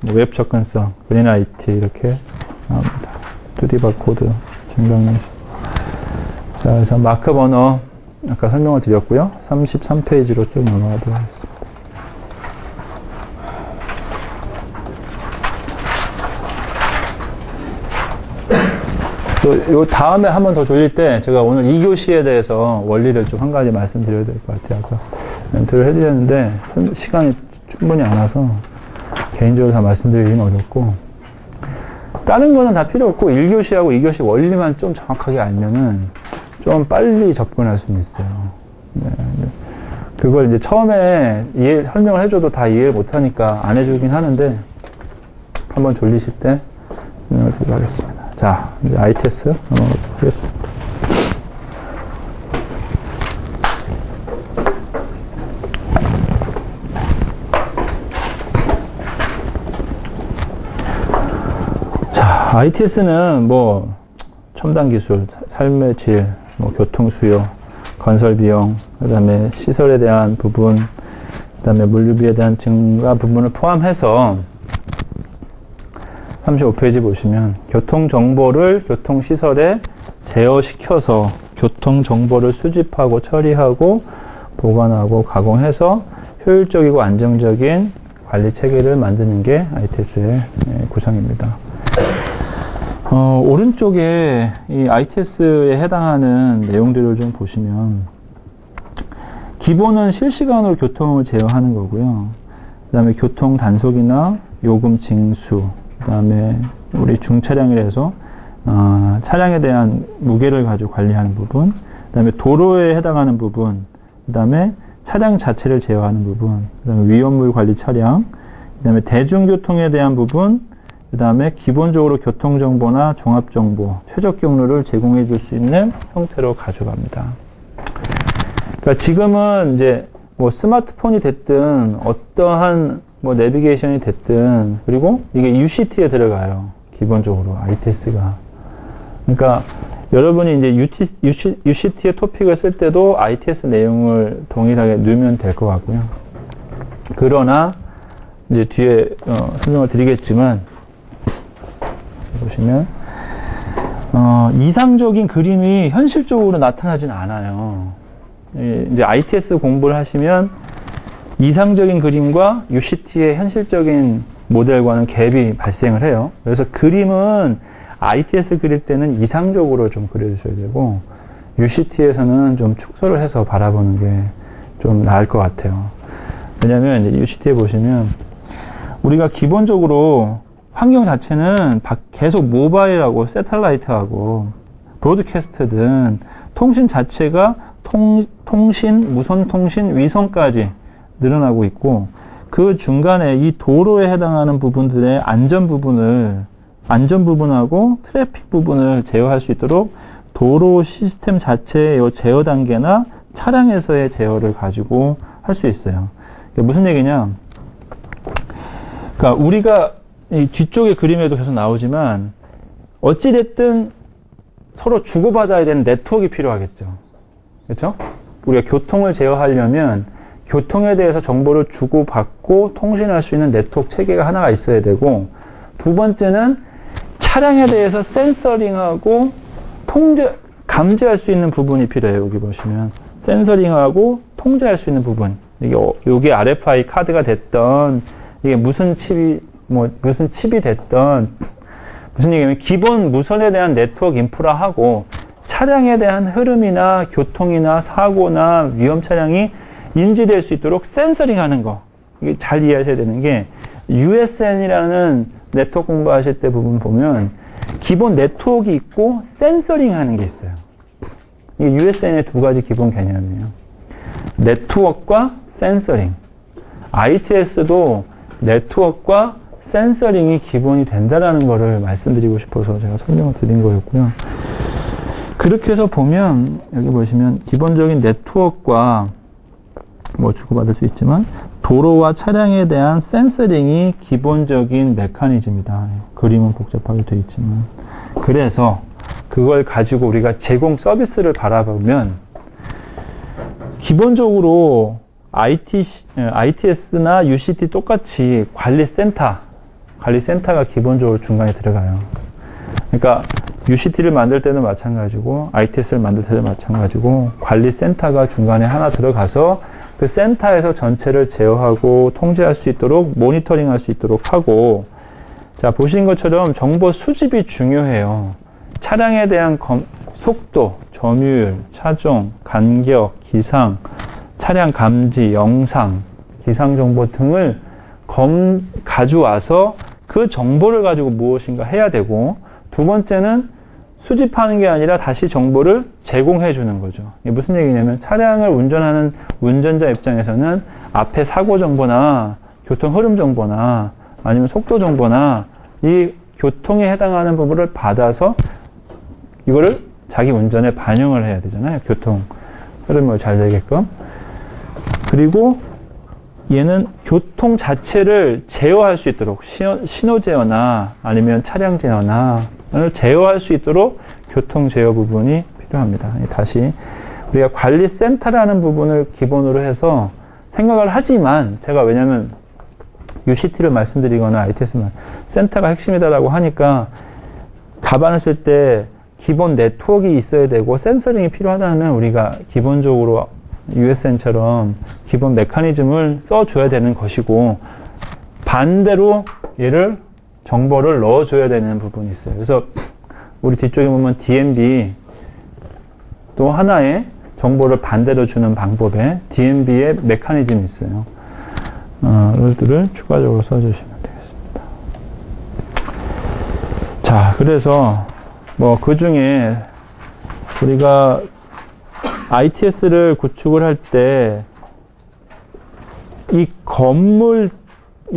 뭐 웹 접근성, 그린 IT 이렇게 나옵니다. 2D 바코드, 증강현실. 자, 그래서 마크 버너 아까 설명을 드렸고요. 33페이지로 쭉 넘어가도록 하겠습니다. 요 다음에 한 번 더 졸릴 때 제가 오늘 2교시에 대해서 원리를 좀 한 가지 말씀드려야 될 것 같아요. 아까 멘토를 해드렸는데 시간이 충분히 안 와서 개인적으로 다 말씀드리기는 어렵고, 다른 거는 다 필요 없고 1교시하고 2교시 원리만 좀 정확하게 알면은 좀 빨리 접근할 수는 있어요. 네, 그걸 이제 처음에 설명을 해줘도 다 이해를 못하니까 안 해주긴 하는데, 한번 졸리실 때 설명을 드리도록 하겠습니다. 자, 이제 ITS 넘어가도록 하겠습니다. 자, ITS는 뭐 첨단 기술, 삶의 질, 뭐 교통 수요, 건설 비용, 그다음에 시설에 대한 부분, 그다음에 물류비에 대한 증가 부분을 포함해서 35페이지 보시면 교통정보를 교통시설에 제어시켜서 교통정보를 수집하고 처리하고 보관하고 가공해서 효율적이고 안정적인 관리 체계를 만드는 게 ITS의 구성입니다. 오른쪽에 이 ITS에 해당하는 내용들을 좀 보시면, 기본은 실시간으로 교통을 제어하는 거고요. 그 다음에 교통 단속이나 요금 징수, 그 다음에 우리 중차량이라서 차량에 대한 무게를 가지고 관리하는 부분, 그 다음에 도로에 해당하는 부분, 그 다음에 차량 자체를 제어하는 부분, 그 다음에 위험물 관리 차량, 그 다음에 대중교통에 대한 부분, 그 다음에 기본적으로 교통정보나 종합정보, 최적 경로를 제공해 줄 수 있는 형태로 가져갑니다. 그러니까 지금은 이제 뭐 스마트폰이 됐든 어떠한 뭐 내비게이션이 됐든, 그리고 이게 UCT에 들어가요. 기본적으로 ITS가. 그러니까 여러분이 이제 UCT의 토픽을 쓸 때도 ITS 내용을 동일하게 넣으면 될 것 같고요. 그러나 이제 뒤에 설명을 드리겠지만, 보시면 이상적인 그림이 현실적으로 나타나진 않아요. 이제 ITS 공부를 하시면 이상적인 그림과 UCT의 현실적인 모델과는 갭이 발생을 해요. 그래서 그림은 ITS 그릴 때는 이상적으로 좀 그려주셔야 되고, UCT에서는 좀 축소를 해서 바라보는 게 좀 나을 것 같아요. 왜냐면 이제 UCT에 보시면 우리가 기본적으로 환경 자체는 계속 모바일하고 새텔라이트하고 브로드캐스트 등 통신 자체가 통신, 무선 통신, 위성까지 늘어나고 있고, 그 중간에 이 도로에 해당하는 부분들의 안전 부분하고 트래픽 부분을 제어할 수 있도록 도로 시스템 자체의 제어 단계나 차량에서의 제어를 가지고 할 수 있어요. 무슨 얘기냐? 그러니까 우리가 이 뒤쪽의 그림에도 계속 나오지만 어찌됐든 서로 주고받아야 되는 네트워크가 필요하겠죠. 그렇죠? 우리가 교통을 제어하려면 교통에 대해서 정보를 주고받고 통신할 수 있는 네트워크 체계가 하나가 있어야 되고, 두 번째는 차량에 대해서 센서링하고 감지할 수 있는 부분이 필요해요. 여기 보시면 센서링하고 통제할 수 있는 부분. 이게 RFI 카드가 됐던, 이게 무슨 칩이 됐던, 무슨 얘기냐면 기본 무선에 대한 네트워크 인프라하고 차량에 대한 흐름이나 교통이나 사고나 위험 차량이 인지될 수 있도록 센서링 하는 거. 이게 잘 이해하셔야 되는 게, USN이라는 네트워크 공부하실 때 부분 보면 기본 네트워크 있고 센서링 하는 게 있어요. 이게 USN의 두 가지 기본 개념이에요. 네트워크와 센서링. ITS도 네트워크와 센서링이 기본이 된다라는 거를 말씀드리고 싶어서 제가 설명을 드린 거였고요. 그렇게 해서 보면 여기 보시면 기본적인 네트워크와 뭐 주고받을 수 있지만 도로와 차량에 대한 센서링이 기본적인 메커니즘이다. 그림은 복잡하게 되어 있지만, 그래서 그걸 가지고 우리가 제공 서비스를 바라보면 기본적으로 ITS나 UCT 똑같이 관리센터가 기본적으로 중간에 들어가요. 그러니까 UCT를 만들 때는 마찬가지고 ITS를 만들 때도 마찬가지고 관리센터가 중간에 하나 들어가서 그 센터에서 전체를 제어하고 통제할 수 있도록 모니터링 할 수 있도록 하고, 자, 보신 것처럼 정보 수집이 중요해요. 차량에 대한 속도, 점유율, 차종, 간격, 기상, 차량 감지, 영상, 기상 정보 등을 가져와서 그 정보를 가지고 무엇인가 해야 되고, 두 번째는 수집하는 게 아니라 다시 정보를 제공해 주는 거죠. 이게 무슨 얘기냐면 차량을 운전하는 운전자 입장에서는 앞에 사고 정보나 교통 흐름 정보나 아니면 속도 정보나 이 교통에 해당하는 부분을 받아서 이거를 자기 운전에 반영을 해야 되잖아요. 교통 흐름을 잘 되게끔. 그리고 얘는 교통 자체를 제어할 수 있도록 신호 제어나 아니면 차량 제어나 제어할 수 있도록 교통 제어 부분이 필요합니다. 다시 우리가 관리센터라는 부분을 기본으로 해서 생각을 하지만, 제가 왜냐면 UCT를 말씀드리거나 ITS만 센터가 핵심이다라고 하니까 답안을 쓸 때 기본 네트워크가 있어야 되고 센서링이 필요하다면 우리가 기본적으로 USN처럼 기본 메커니즘을 써줘야 되는 것이고, 반대로 정보를 넣어줘야 되는 부분이 있어요. 그래서 우리 뒤쪽에 보면 DMB 또 하나의 정보를 반대로 주는 방법에 DMB의 메커니즘이 있어요. 이것들을 추가적으로 써주시면 되겠습니다. 자, 그래서 뭐 그 중에 우리가 ITS를 구축을 할 때 이 건물이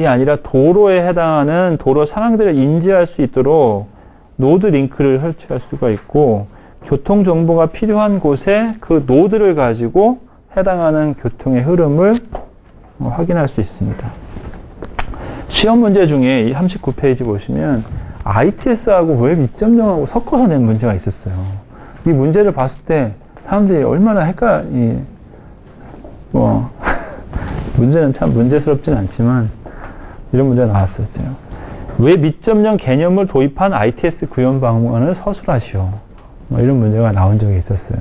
아니라 도로에 해당하는 도로 상황들을 인지할 수 있도록 노드 링크를 설치할 수가 있고, 교통 정보가 필요한 곳에 그 노드를 가지고 해당하는 교통의 흐름을 확인할 수 있습니다. 시험 문제 중에 이 39페이지 보시면 ITS하고 웹 2.0하고 섞어서 낸 문제가 있었어요. 이 문제를 봤을 때 사람들이 얼마나 문제는 참 문제스럽진 않지만 이런 문제가 나왔었어요. 웹 2.0 개념을 도입한 ITS 구현 방안을 서술하시오. 이런 문제가 나온 적이 있었어요.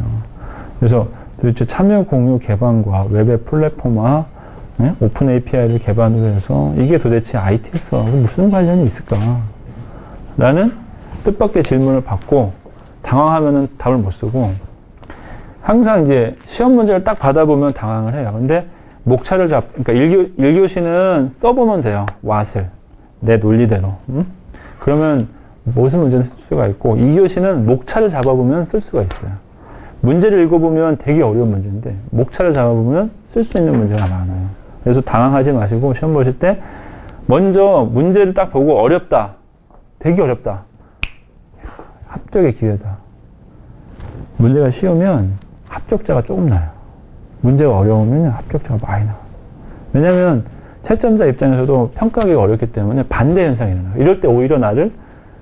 그래서 도대체 참여 공유 개방과 웹의 플랫폼화 네? 오픈 API를 기반으로 해서 이게 도대체 ITS하고 무슨 관련이 있을까? 라는 뜻밖의 질문을 받고 당황하면은 답을 못 쓰고 항상 이제 시험 문제를 딱 받아보면 당황을 해요. 근데 목차를 그러니까 1교시는 써보면 돼요. 왓을. 내 논리대로. 그러면 무슨 문제는 쓸 수가 있고 2교시는 목차를 잡아보면 쓸 수가 있어요. 문제를 읽어보면 되게 어려운 문제인데 목차를 잡아보면 쓸 수 있는 문제가 많아요. 그래서 당황하지 마시고 시험 보실 때 먼저 문제를 딱 보고 어렵다. 되게 어렵다. 합격의 기회다. 문제가 쉬우면 합격자가 조금 나요. 문제가 어려우면 합격자가 많이 나와요. 왜냐면 채점자 입장에서도 평가하기가 어렵기 때문에 반대 현상이 일어나요. 이럴 때 오히려 나를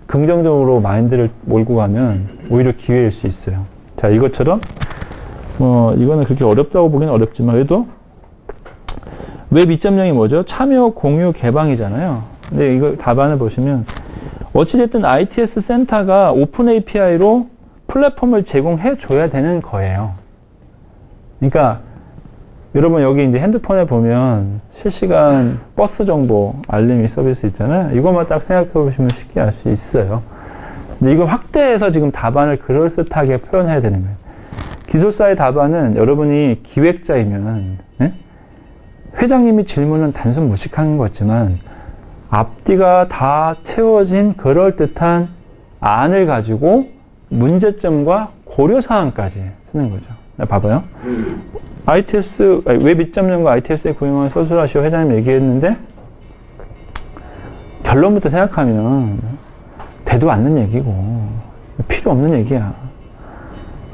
긍정적으로 마인드를 몰고 가면 오히려 기회일 수 있어요. 자, 이것처럼 이거는 그렇게 어렵다고 보기는 어렵지만 그래도 웹 2.0이 뭐죠? 참여, 공유, 개방이잖아요. 근데 이거 답안을 보시면 어찌됐든 ITS 센터가 오픈 API로 플랫폼을 제공해 줘야 되는 거예요. 그러니까 여러분 여기 이제 핸드폰에 보면 실시간 버스 정보 알림이 서비스 있잖아요. 이것만 딱 생각해 보시면 쉽게 알 수 있어요. 근데 이걸 확대해서 지금 답안을 그럴듯하게 표현해야 되는 거예요. 기술사의 답안은 여러분이 기획자이면 회장님이 질문은 단순 무식한 것 같지만 앞뒤가 다 채워진 그럴듯한 안을 가지고 문제점과 고려사항까지 쓰는 거죠. 봐봐요. ITS, 웹 2.0과 ITS의 구형을 서술하시오 회장님 얘기했는데 결론부터 생각하면 되도 않는 얘기고 필요 없는 얘기야.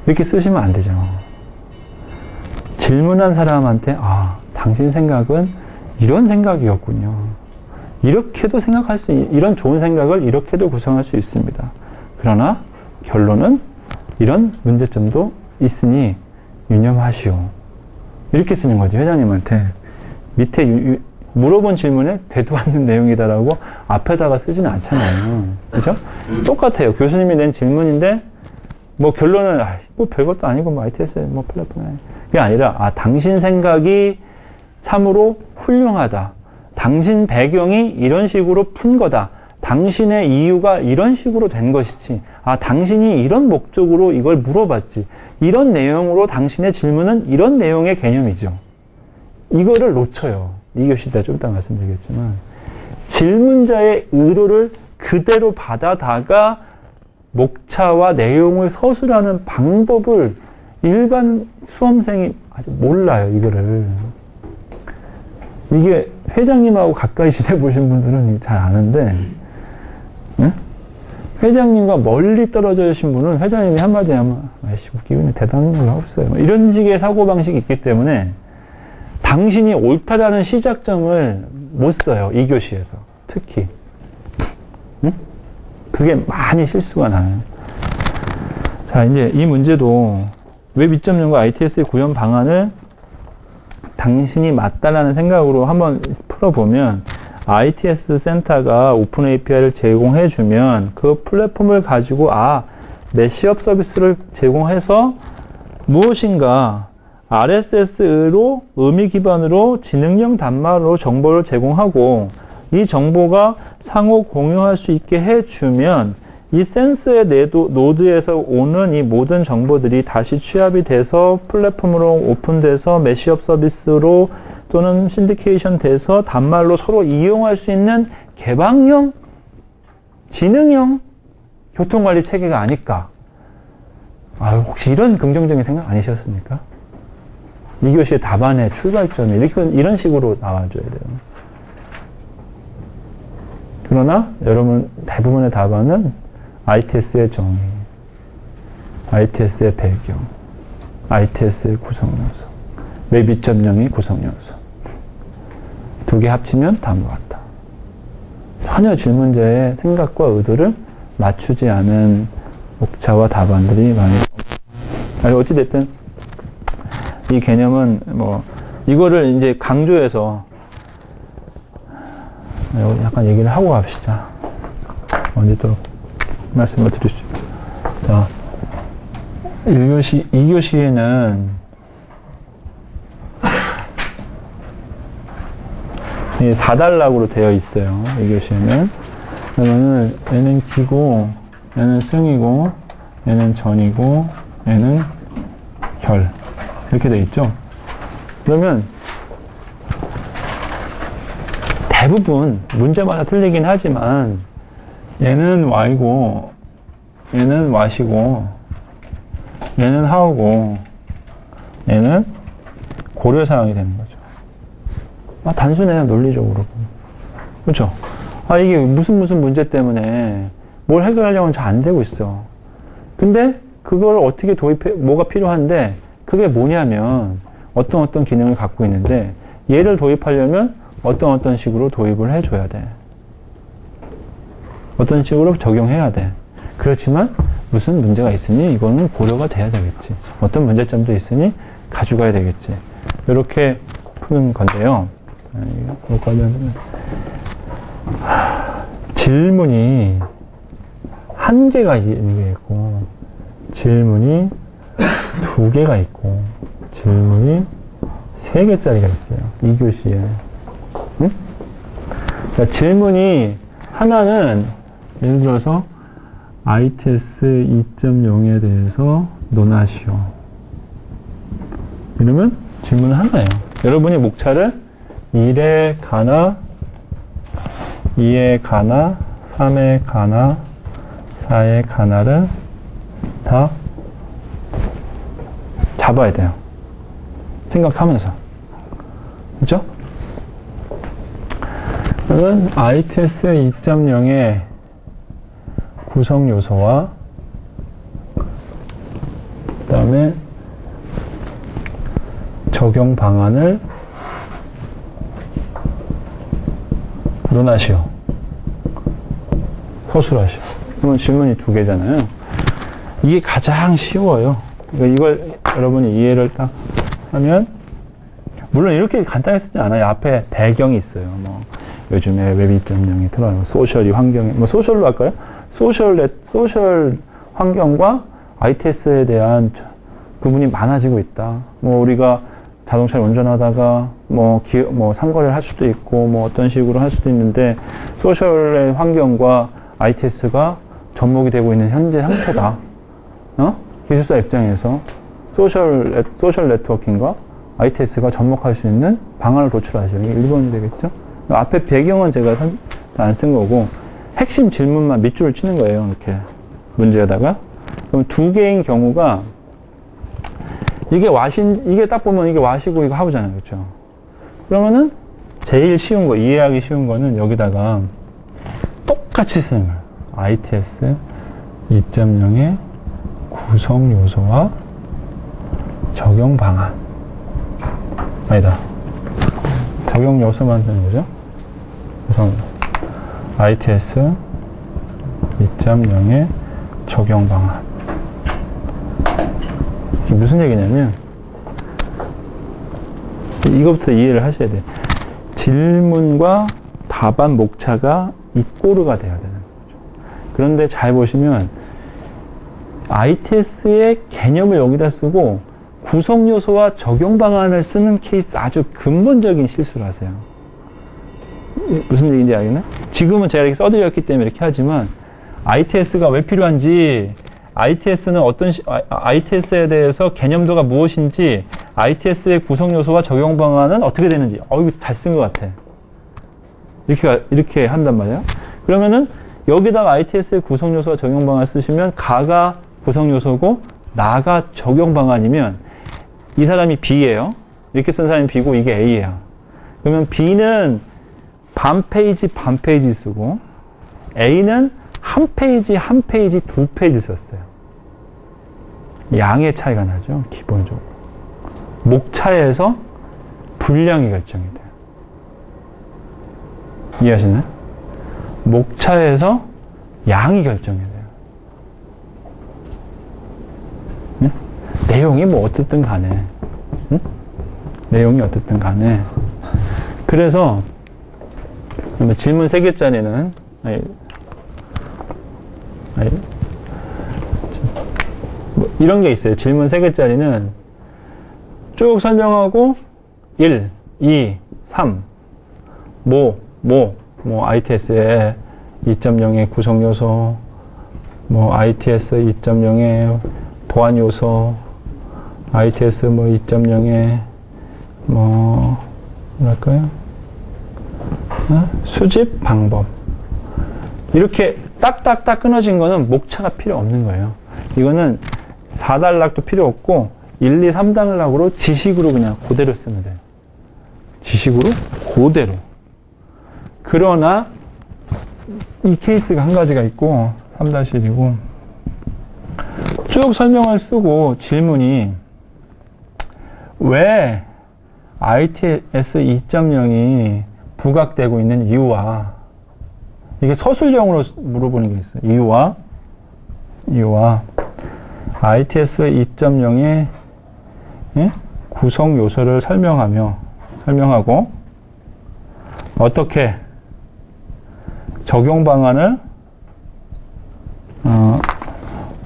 이렇게 쓰시면 안 되죠. 질문한 사람한테 당신 생각은 이런 생각이었군요. 이렇게도 생각할 수 이런 좋은 생각을 이렇게도 구성할 수 있습니다. 그러나 결론은 이런 문제점도 있으니 유념하시오. 이렇게 쓰는 거죠. 회장님한테. 밑에 물어본 질문에 되도 않는 내용이다라고 앞에다가 쓰지는 않잖아요. 그죠? 똑같아요. 교수님이 낸 질문인데 뭐 결론은 뭐 별것도 아니고 뭐 ITS 뭐 플랫폼 그게 아니라 당신 생각이 참으로 훌륭하다. 당신 배경이 이런 식으로 푼 거다. 당신의 이유가 이런 식으로 된 것이지. 당신이 이런 목적으로 이걸 물어봤지. 이런 내용으로 당신의 질문은 이런 내용의 개념이죠. 이거를 놓쳐요. 2교시 때 좀 이따 말씀드리겠지만 질문자의 의도를 그대로 받아다가 목차와 내용을 서술하는 방법을 일반 수험생이 아주 몰라요. 이거를. 이게 회장님하고 가까이 지내보신 분들은 잘 아는데 회장님과 멀리 떨어져 계신 분은 회장님이 한마디 하면 아이씨 웃기고 대단한 걸 하고 있어요. 이런 식의 사고방식이 있기 때문에 당신이 옳다라는 시작점을 못 써요. 2교시에서 특히. 그게 많이 실수가 나요. 자, 이제 이 문제도 웹 2.0과 ITS의 구현 방안을 당신이 맞다라는 생각으로 한번 풀어보면 ITS 센터가 오픈 API를 제공해주면 그 플랫폼을 가지고 메시업 서비스를 제공해서 무엇인가 RSS로 의미 기반으로 지능형 단말로 정보를 제공하고 이 정보가 상호 공유할 수 있게 해주면 이 센서의 노드에서 오는 이 모든 정보들이 다시 취합이 돼서 플랫폼으로 오픈돼서 메시업 서비스로 또는 신디케이션 돼서 단말로 서로 이용할 수 있는 개방형, 지능형 교통관리 체계가 아닐까. 혹시 이런 긍정적인 생각 아니셨습니까? 2교시의 답안의 출발점이 이런 식으로 나와줘야 돼요. 그러나 여러분 대부분의 답안은 ITS의 정의, ITS의 배경, ITS의 구성 요소, 웹 2.0의 구성 요소. 두 개 합치면 다음과 같다. 전혀 질문자의 생각과 의도를 맞추지 않은 목차와 답안들이 많이. 어찌됐든 이 개념은 이거를 이제 강조해서 약간 얘기를 하고 갑시다. 언제 또 말씀을 드릴 수 있을까요? 자, 2교시에는 이 4단락으로 되어 있어요. 이 교시에는. 그러면은 얘는 기고, 얘는 승이고, 얘는 전이고, 얘는 결. 이렇게 되어 있죠. 그러면 대부분 문제마다 틀리긴 하지만 얘는 Y고, 얘는 W시고, 얘는 How고, 얘는 고려사항이 되는 거죠. 단순해요, 논리적으로. 그렇죠? 이게 무슨 문제 때문에 뭘 해결하려고는 잘 안 되고 있어. 근데 그걸 어떻게 뭐가 필요한데 그게 뭐냐면 어떤 기능을 갖고 있는데 얘를 도입하려면 어떤 식으로 도입을 해줘야 돼. 어떤 식으로 적용해야 돼. 그렇지만 무슨 문제가 있으니 이거는 고려가 돼야 되겠지. 어떤 문제점도 있으니 가져가야 되겠지. 이렇게 푸는 건데요. 질문이 한 개가 있는 게 있고, 질문이 두 개가 있고, 질문이 세 개짜리가 있어요. 이 교시에. 응? 그러니까 질문이 하나는 예를 들어서 ITS 2.0에 대해서 논하시오. 이러면 질문 하나예요. 여러분이 목차를 1에 가나, 2에 가나, 3에 가나, 4에 가나를 다 잡아야 돼요. 생각하면서. 그죠? 그러면 ITS 2.0의 구성 요소와 그 다음에 적용 방안을 논하시오. 서술하시오. 그러면 질문이 두 개잖아요. 이게 가장 쉬워요. 그러니까 이걸 여러분이 이해를 딱 하면, 물론 이렇게 간단히 쓰지 않아요. 앞에 배경이 있어요. 뭐 요즘에 웹 2.0이 들어요. 소셜이 환경에, 뭐 소셜로 할까요? 소셜 환경과 ITS에 대한 부분이 많아지고 있다. 뭐 우리가 자동차를 운전하다가 뭐 상거래를 할 수도 있고 뭐 어떤 식으로 할 수도 있는데 소셜의 환경과 ITS가 접목이 되고 있는 현재 상태다. 기술사 입장에서 소셜 네트워킹과 ITS가 접목할 수 있는 방안을 도출하시오. 이게 1번이 되겠죠? 앞에 배경은 제가 안 쓴 거고 핵심 질문만 밑줄을 치는 거예요. 이렇게 문제에다가. 그럼 두 개인 경우가 이게 딱 보면 이게 와시고 이거 하우잖아요. 그렇죠? 그러면은 제일 쉬운 거, 이해하기 쉬운 거는 여기다가 똑같이 쓰는 거예요. ITS 2.0의 구성 요소와 적용 방안. 아니다. 적용 요소만 쓰는 거죠. 구성 ITS 2.0의 적용 방안. 이게 무슨 얘기냐면 이것부터 이해를 하셔야 돼요. 질문과 답안 목차가 이꼬르가 돼야 되는 거죠. 그런데 잘 보시면 ITS의 개념을 여기다 쓰고 구성 요소와 적용 방안을 쓰는 케이스 아주 근본적인 실수를 하세요. 무슨 얘기인지 알겠나? 지금은 제가 이렇게 써드렸기 때문에 이렇게 하지만 ITS가 왜 필요한지, ITS는 ITS에 대해서 개념도가 무엇인지, ITS의 구성 요소와 적용 방안은 어떻게 되는지, 이거 잘 쓴 것 같아. 이렇게 한단 말이야. 그러면은 여기다가 ITS의 구성 요소와 적용 방안을 쓰시면 가가 구성 요소고 나가 적용 방안이면 이 사람이 B예요. 이렇게 쓴 사람이 B고 이게 A예요. 그러면 B는 반 페이지 쓰고 A는 한 페이지 두 페이지 썼어요. 양의 차이가 나죠. 기본적으로. 목차에서 분량이 결정이 돼요. 이해하시나요? 목차에서 양이 결정이 돼요. 응? 내용이 뭐 어떻든 간에. 응? 내용이 어떻든 간에. 그래서 질문 3개짜리는 이런 게 있어요. 질문 3개짜리는 쭉 설명하고 1, 2, 3 ITS의 2.0의 구성 요소, ITS 2.0의 보안 요소, ITS 2.0의 뭐랄까요? 수집 방법. 이렇게 딱딱딱 끊어진 거는 목차가 필요 없는 거예요. 이거는 4단락도 필요 없고 1, 2, 3단락으로 지식으로 그냥 그대로 쓰면 돼요. 지식으로 그대로. 그러나 이 케이스가 한 가지가 있고 3-1이고 쭉 설명을 쓰고 질문이 왜 ITS 2.0이 부각되고 있는 이유와 이게 서술형으로 물어보는 게 있어요. 이유와 ITS 2.0의 구성 요소를 설명하고 어떻게 적용 방안을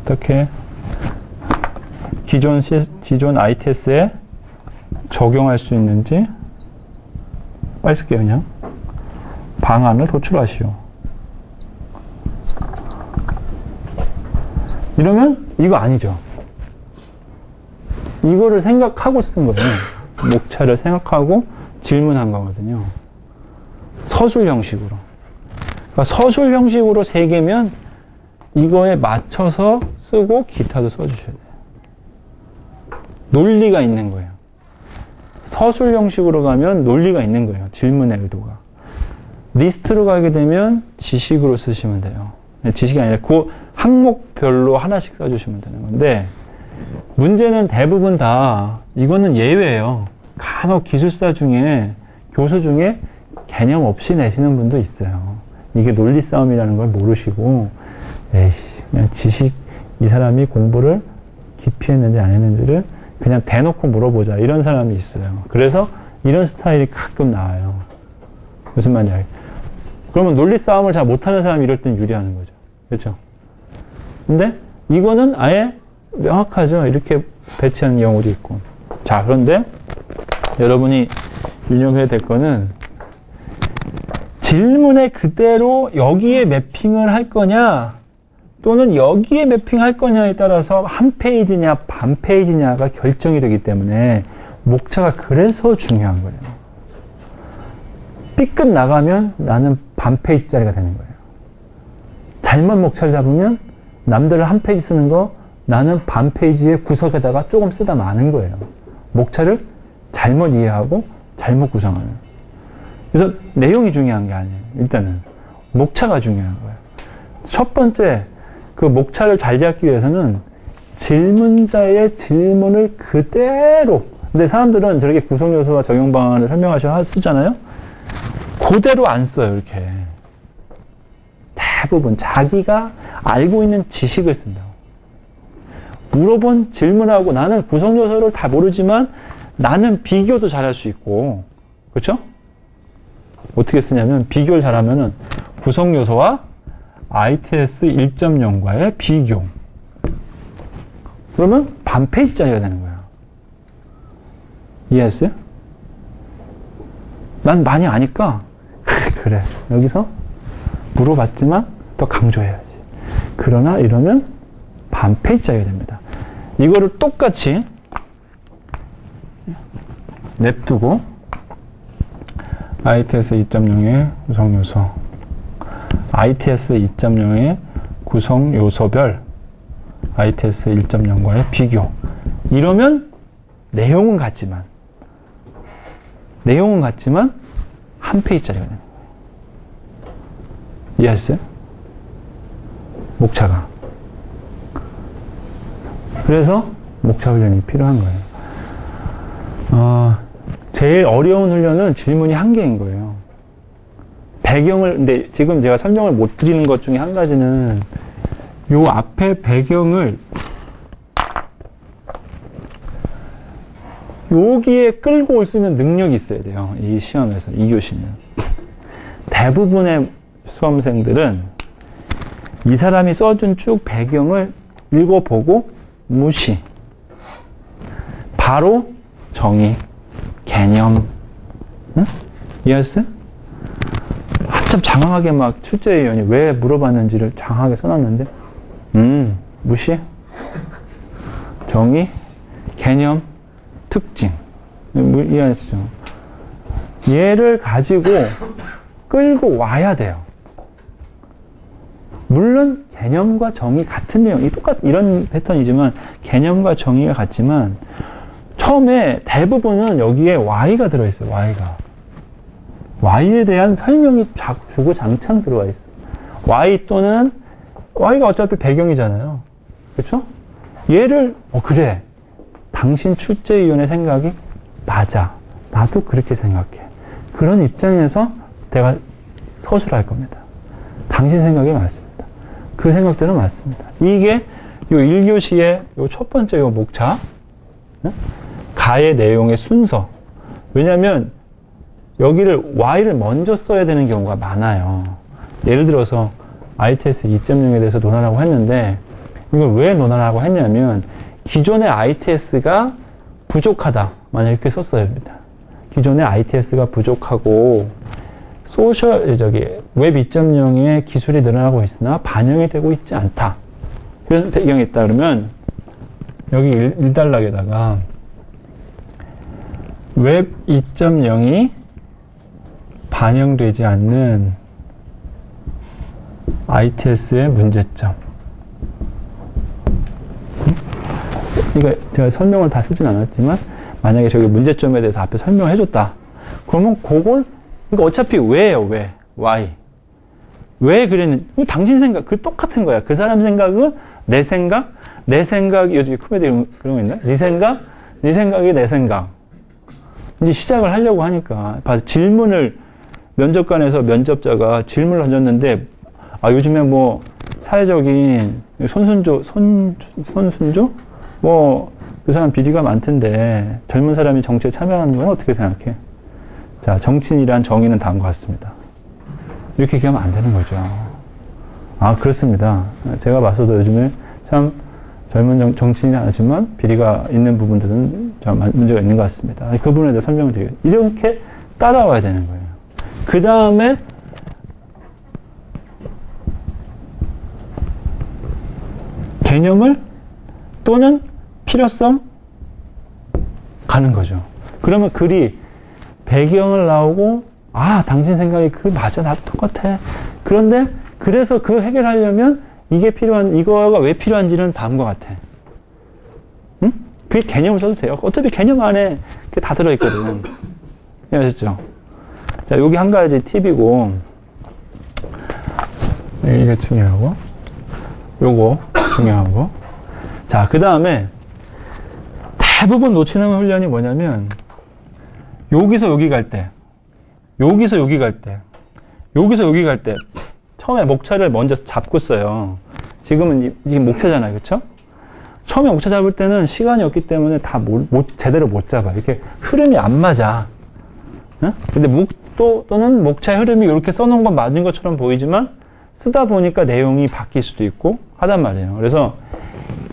어떻게 기존 ITS에 적용할 수 있는지 빨리 쓸게요. 그냥 방안을 도출하시오. 이러면 이거 아니죠. 이거를 생각하고 쓴 거예요. 목차를 생각하고 질문한 거거든요. 서술 형식으로. 그러니까 서술 형식으로 3개면 이거에 맞춰서 쓰고 기타도 써주셔야 돼요. 논리가 있는 거예요. 서술 형식으로 가면 논리가 있는 거예요. 질문의 의도가. 리스트로 가게 되면 지식으로 쓰시면 돼요. 지식이 아니라 그 항목별로 하나씩 써주시면 되는 건데 문제는 대부분 다 이거는 예외예요. 간혹 기술사 중에 교수 중에 개념 없이 내시는 분도 있어요. 이게 논리 싸움이라는 걸 모르시고 에이 그냥 지식 이 사람이 공부를 깊이 했는지 안 했는지를 그냥 대놓고 물어보자 이런 사람이 있어요. 그래서 이런 스타일이 가끔 나와요. 무슨 말인지 알겠어요? 그러면 논리 싸움을 잘 못하는 사람이 이럴 땐 유리하는 거죠. 그렇죠? 근데 이거는 아예 명확하죠. 이렇게 배치하는 경우도 있고. 자, 그런데 여러분이 유념해야 될 거는 질문에 그대로 여기에 매핑을 할 거냐 또는 여기에 매핑할 거냐에 따라서 한 페이지냐 반 페이지냐가 결정이 되기 때문에 목차가 그래서 중요한 거예요. 삐끗 나가면 나는 반 페이지짜리가 되는 거예요. 잘못 목차를 잡으면 남들은 한 페이지 쓰는 거 나는 반 페이지의 구석에다가 조금 쓰다 마는 거예요. 목차를 잘못 이해하고 잘못 구성하는. 그래서 내용이 중요한 게 아니에요. 일단은 목차가 중요한 거예요. 첫 번째 그 목차를 잘 잡기 위해서는 질문자의 질문을 그대로, 근데 사람들은 저렇게 구성 요소와 적용 방안을 쓰잖아요. 그대로 안 써요. 이렇게 대부분 자기가 알고 있는 지식을 쓴다고. 물어본 질문하고 나는 구성 요소를 다 모르지만 나는 비교도 잘할 수 있고, 그렇죠? 어떻게 쓰냐면 비교를 잘하면은 구성 요소와 ITS 1.0과의 비교. 그러면 반 페이지짜리가 되는 거야. 이해했어요? 난 많이 아니까 그래 여기서 물어봤지만 더 강조해야지. 그러나 이러면 반 페이지짜리가 됩니다. 이거를 똑같이 냅두고 ITS 2.0의 구성 요소, ITS 2.0의 구성 요소별, ITS 1.0과의 비교. 이러면 내용은 같지만 한 페이지짜리가 되는 거예요. 이해하셨어요? 목차가. 그래서 목차 훈련이 필요한 거예요. 제일 어려운 훈련은 질문이 한 개인 거예요. 근데 지금 제가 설명을 못 드리는 것 중에 한 가지는 요 앞에 배경을 여기에 끌고 올 수 있는 능력이 있어야 돼요. 이 시험에서, 이 교시는. 대부분의 수험생들은 이 사람이 써준 쭉 배경을 읽어보고 무시. 바로 정의, 개념. 응? 이해하셨어요? 한참 장황하게 막 출제위원이 왜 물어봤는지를 장황하게 써놨는데, 무시? 정의, 개념, 특징. 이해하시죠? 얘를 가지고 끌고 와야 돼요. 물론 개념과 정의 같은 내용이 이런 패턴이지만 개념과 정의가 같지만 처음에 대부분은 여기에 Y가 들어있어요. Y에 대한 설명이 주구장창 들어와 있어요. Y 또는 Y가 어차피 배경이잖아요. 그렇죠? 얘를 그래. 당신 출제위원의 생각이 맞아. 나도 그렇게 생각해. 그런 입장에서 내가 서술할 겁니다. 당신 생각이 맞습니다. 그 생각대로 맞습니다. 이게 요 1교시의 요 첫 번째 요 목차, 가의 내용의 순서. 왜냐면 여기를 Y를 먼저 써야 되는 경우가 많아요. 예를 들어서 ITS 2.0에 대해서 논하라고 했는데 이걸 왜 논하라고 했냐면 기존의 ITS가 부족하다. 만약 이렇게 썼어야 합니다. 기존의 ITS가 부족하고 웹 2.0의 기술이 늘어나고 있으나 반영이 되고 있지 않다. 이런 배경이 있다 그러면 여기 1단락에다가 웹 2.0이 반영되지 않는 ITS의 문제점. 이거 제가 설명을 다 쓰진 않았지만 만약에 저기 문제점에 대해서 앞에 설명을 해줬다. 그러면 그걸 그러니까 어차피 왜예요, 왜? Why. 왜 그랬는지. 당신 생각, 그 똑같은 거야. 그 사람 생각은 내 생각, 내 생각이, 요즘 코미디 그런 거 있나? 네 생각, 네 생각이 내 생각. 이제 시작을 하려고 하니까. 봐서 질문을, 면접관에서 면접자가 질문을 던졌는데, 요즘에 뭐, 사회적인 손순조? 뭐, 그 사람 비리가 많던데, 젊은 사람이 정치에 참여하는 건 어떻게 생각해? 자, 정치인이란 정의는 다음과 같습니다. 이렇게 얘기하면 안 되는 거죠. 그렇습니다. 제가 봐서도 요즘에 참 젊은 정치인이 아니지만 비리가 있는 부분들은 좀 문제가 있는 것 같습니다. 그 부분에 대해 설명을 드리겠습니다. 이렇게 따라와야 되는 거예요. 그 다음에 개념을 또는 필요성 가는 거죠. 그러면 글이 배경을 나오고 당신 생각이 맞아, 나도 똑같아. 그런데 그래서 그 해결하려면 이거가 왜 필요한지는 다음과 같아. 응? 그게 개념을 써도 돼요. 어차피 개념 안에 그게 다 들어있거든. 이해하셨죠? 자, 여기 한 가지 팁이고 이게 중요하고 요거 중요하고 자, 그 다음에 대부분 놓치는 훈련이 뭐냐면 여기서 여기 갈 때, 여기서 여기 갈 때, 여기서 여기 갈 때, 처음에 목차를 먼저 잡고 써요. 지금은 이게 목차잖아요. 그쵸? 처음에 목차 잡을 때는 시간이 없기 때문에 다 제대로 못 잡아. 이렇게 흐름이 안 맞아. 응? 근데 또는 목차의 흐름이 이렇게 써놓은 건 맞은 것처럼 보이지만 쓰다 보니까 내용이 바뀔 수도 있고 하단 말이에요. 그래서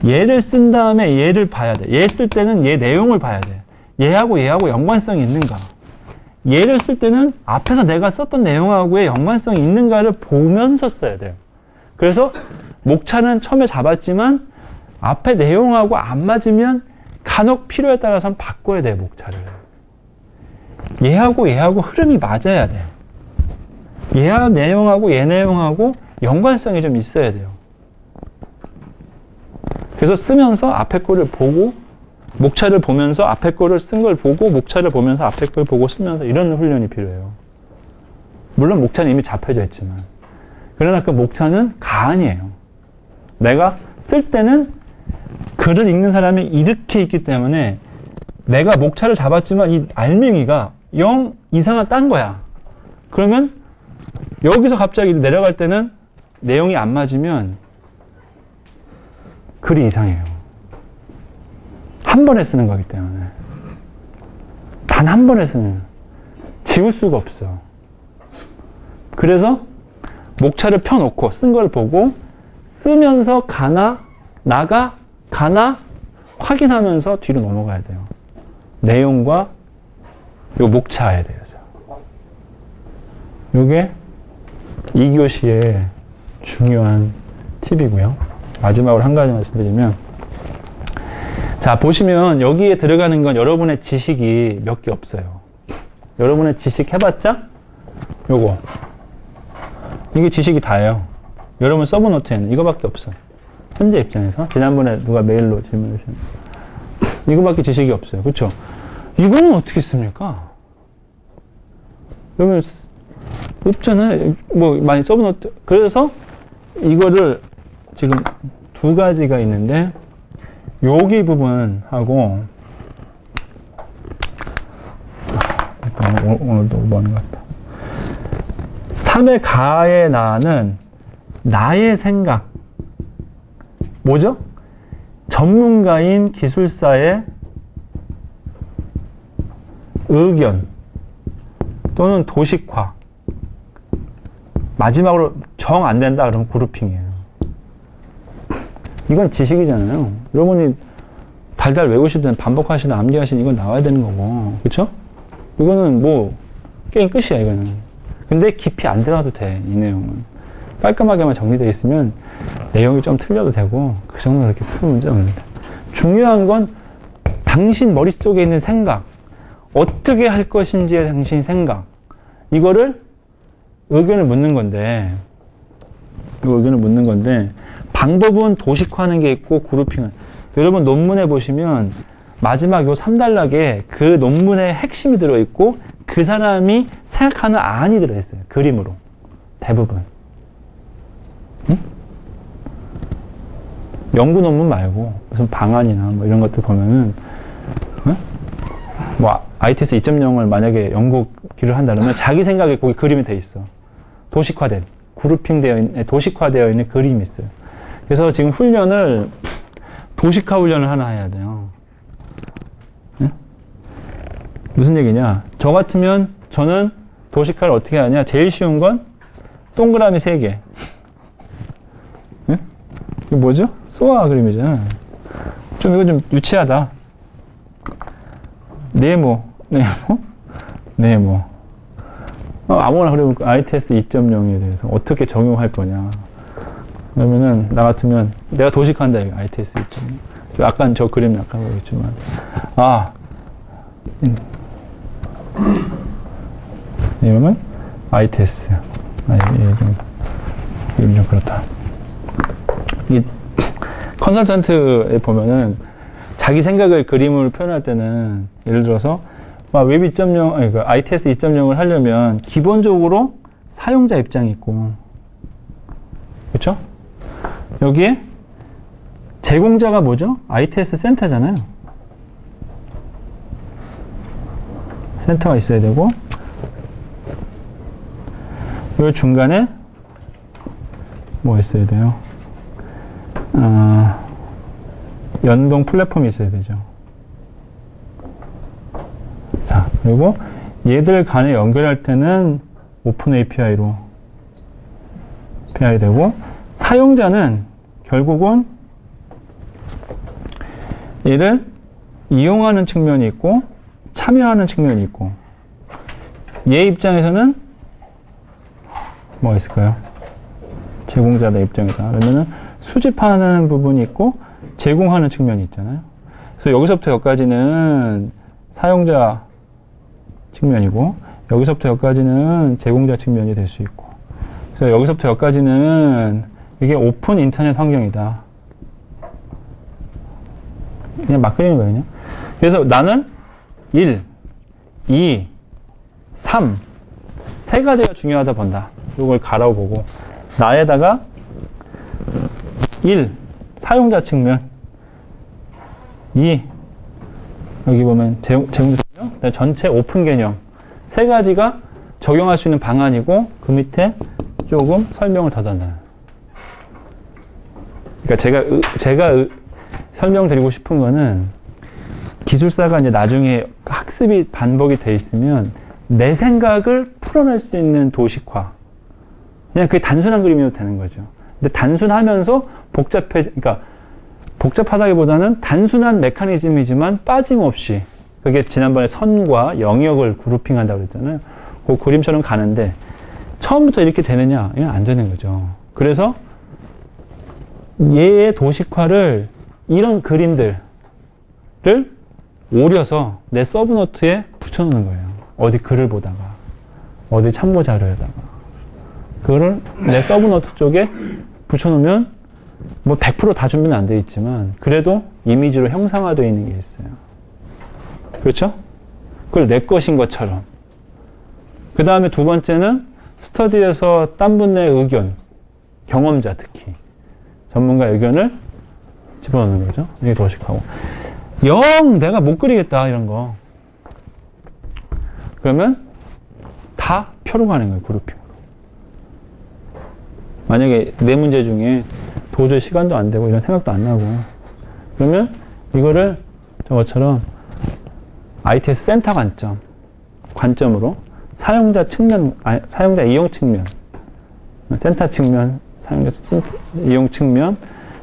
얘를 쓴 다음에 얘를 봐야 돼. 얘 쓸 때는 얘 내용을 봐야 돼. 얘하고 연관성이 있는가? 얘를 쓸 때는 앞에서 내가 썼던 내용하고의 연관성이 있는가를 보면서 써야 돼요. 그래서 목차는 처음에 잡았지만 앞에 내용하고 안 맞으면 간혹 필요에 따라서는 바꿔야 돼요, 목차를. 얘하고 흐름이 맞아야 돼. 얘 내용하고 얘 내용하고 연관성이 좀 있어야 돼요. 그래서 쓰면서 앞에 거를 보고 목차를 보면서 앞에 거를 쓴 걸 보고 목차를 보면서 앞에 걸 보고 쓰면서 이런 훈련이 필요해요. 물론 목차는 이미 잡혀져 있지만 그러나 그 목차는 가안이에요. 내가 쓸 때는 글을 읽는 사람이 이렇게 있기 때문에 내가 목차를 잡았지만 이 알맹이가 영 이상은 딴 거야. 그러면 여기서 갑자기 내려갈 때는 내용이 안 맞으면 글이 이상해요. 한 번에 쓰는 거기 때문에. 단 한 번에 쓰는. 지울 수가 없어. 그래서 목차를 펴놓고 쓴 걸 보고 쓰면서 가나 확인하면서 뒤로 넘어가야 돼요. 내용과 요 목차에 대해서. 요게 2교시에 중요한 팁이고요. 마지막으로 한 가지 말씀드리면, 자, 보시면 여기에 들어가는 건 여러분의 지식이 몇 개 없어요. 여러분의 지식 해봤자 요거. 이게 지식이 다예요. 여러분 서브노트에는 이거밖에 없어. 현재 입장에서. 지난번에 누가 메일로 질문해 주셨는데. 이거밖에 지식이 없어요. 그쵸? 이거는 어떻게 씁니까? 그러면 없잖아요. 뭐 많이 서브노트. 그래서 이거를 지금 두 가지가 있는데 여기 부분하고 오늘도 오버하는 것 같다. 3의 가의 나는 나의 생각. 뭐죠? 전문가인 기술사의 의견 또는 도식화. 마지막으로 정 안 된다 그러면 그룹핑이에요. 이건 지식이잖아요. 여러분이 달달 외우시든 반복하시든 암기하시든 이건 나와야 되는 거고. 그쵸? 이거는 뭐 게임 끝이야 이거는. 근데 깊이 안 들어가도 돼. 이 내용은 깔끔하게만 정리되어 있으면 내용이 좀 틀려도 되고 그 정도는 그렇게 큰 문제 없는데, 중요한 건 당신 머릿속에 있는 생각, 어떻게 할 것인지의 당신 생각, 이거를 의견을 묻는 건데, 방법은 도식화하는 게 있고 그룹핑은. 여러분 논문에 보시면 마지막 요 3단락에 그 논문의 핵심이 들어있고 그 사람이 생각하는 안이 들어있어요. 그림으로. 대부분. 응? 연구 논문 말고 무슨 방안이나 뭐 이런 것들 보면은, 응? 뭐 ITS 2.0을 만약에 연구기를 한다면 자기 생각에 거기 그림이 돼 있어. 도식화된, 그룹핑되어 있는, 도식화되어 있는 그림이 있어요. 그래서 지금 훈련을 도식화 훈련을 하나 해야 돼요. 응? 무슨 얘기냐? 저 같으면 저는 도식화를 어떻게 하냐? 제일 쉬운 건 동그라미 3개. 응? 이게 뭐죠? 소아 그림이잖아. 이거 좀 유치하다. 네모. 아무거나 그리고 ITS 2.0에 대해서 어떻게 적용할 거냐. 그러면은, 나 같으면, 내가 도식한다, 이거, ITS 2.0. 약간 저 그림 약간 보겠지만. 이러면, ITS. 이름 좀 그렇다. 이 컨설턴트에 보면은, 자기 생각을 그림으로 표현할 때는, 예를 들어서, 웹 2.0, ITS 2.0을 하려면, 기본적으로 사용자 입장이 있고, 그쵸? 여기에 제공자가 뭐죠? ITS 센터잖아요. 센터가 있어야 되고, 이 중간에 뭐 있어야 돼요? 연동 플랫폼이 있어야 되죠. 자, 그리고 얘들 간에 연결할 때는 오픈 API로 API 되고, 사용자는 결국은 얘를 이용하는 측면이 있고 참여하는 측면이 있고, 얘 입장에서는 뭐가 있을까요? 제공자의 입장이다. 그러면은 수집하는 부분이 있고 제공하는 측면이 있잖아요. 그래서 여기서부터 여기까지는 사용자 측면이고, 여기서부터 여기까지는 제공자 측면이 될 수 있고, 그래서 여기서부터 여기까지는 이게 오픈 인터넷 환경이다. 그냥 막 그리는 거예요, 그냥. 그래서 나는 1, 2, 3, 세 가지가 중요하다 본다. 이걸 가라고 보고, 나에다가 1, 사용자 측면, 2, 여기 보면 제공자 측면, 전체 오픈 개념, 세 가지가 적용할 수 있는 방안이고, 그 밑에 조금 설명을 더 단다. 그러니까 제가 설명드리고 싶은 거는, 기술사가 이제 나중에 학습이 반복이 돼 있으면 내 생각을 풀어낼 수 있는 도식화. 그냥 그게 단순한 그림이어도 되는 거죠. 근데 단순하면서 그러니까 복잡하다기보다는 단순한 메커니즘이지만 빠짐없이, 그게 지난번에 선과 영역을 그룹핑한다고 그랬잖아요. 그 그림처럼 가는데, 처음부터 이렇게 되느냐? 이건 안 되는 거죠. 그래서 얘의 도식화를 이런 그림들을 오려서 내 서브노트에 붙여놓는 거예요. 어디 글을 보다가, 어디 참고 자료에다가. 그거를 내 서브노트 쪽에 붙여놓으면 뭐 100% 다 준비는 안 되어 있지만 그래도 이미지로 형상화되어 있는 게 있어요. 그렇죠? 그걸 내 것인 것처럼. 그 다음에 두 번째는 스터디에서 딴 분의 의견, 경험자 특히 전문가 의견을 집어넣는 거죠. 이게 도식하고. 영 내가 못 그리겠다 이런 거. 그러면 다 표로 가는 거예요. 그룹핑으로. 만약에 네 문제 중에 도저히 시간도 안 되고 이런 생각도 안 나고 그러면 이거를 저것처럼 ITS 센터 관점으로 사용자 측면, 사용자 이용 측면, 센터 측면, 사용자 이용 측면,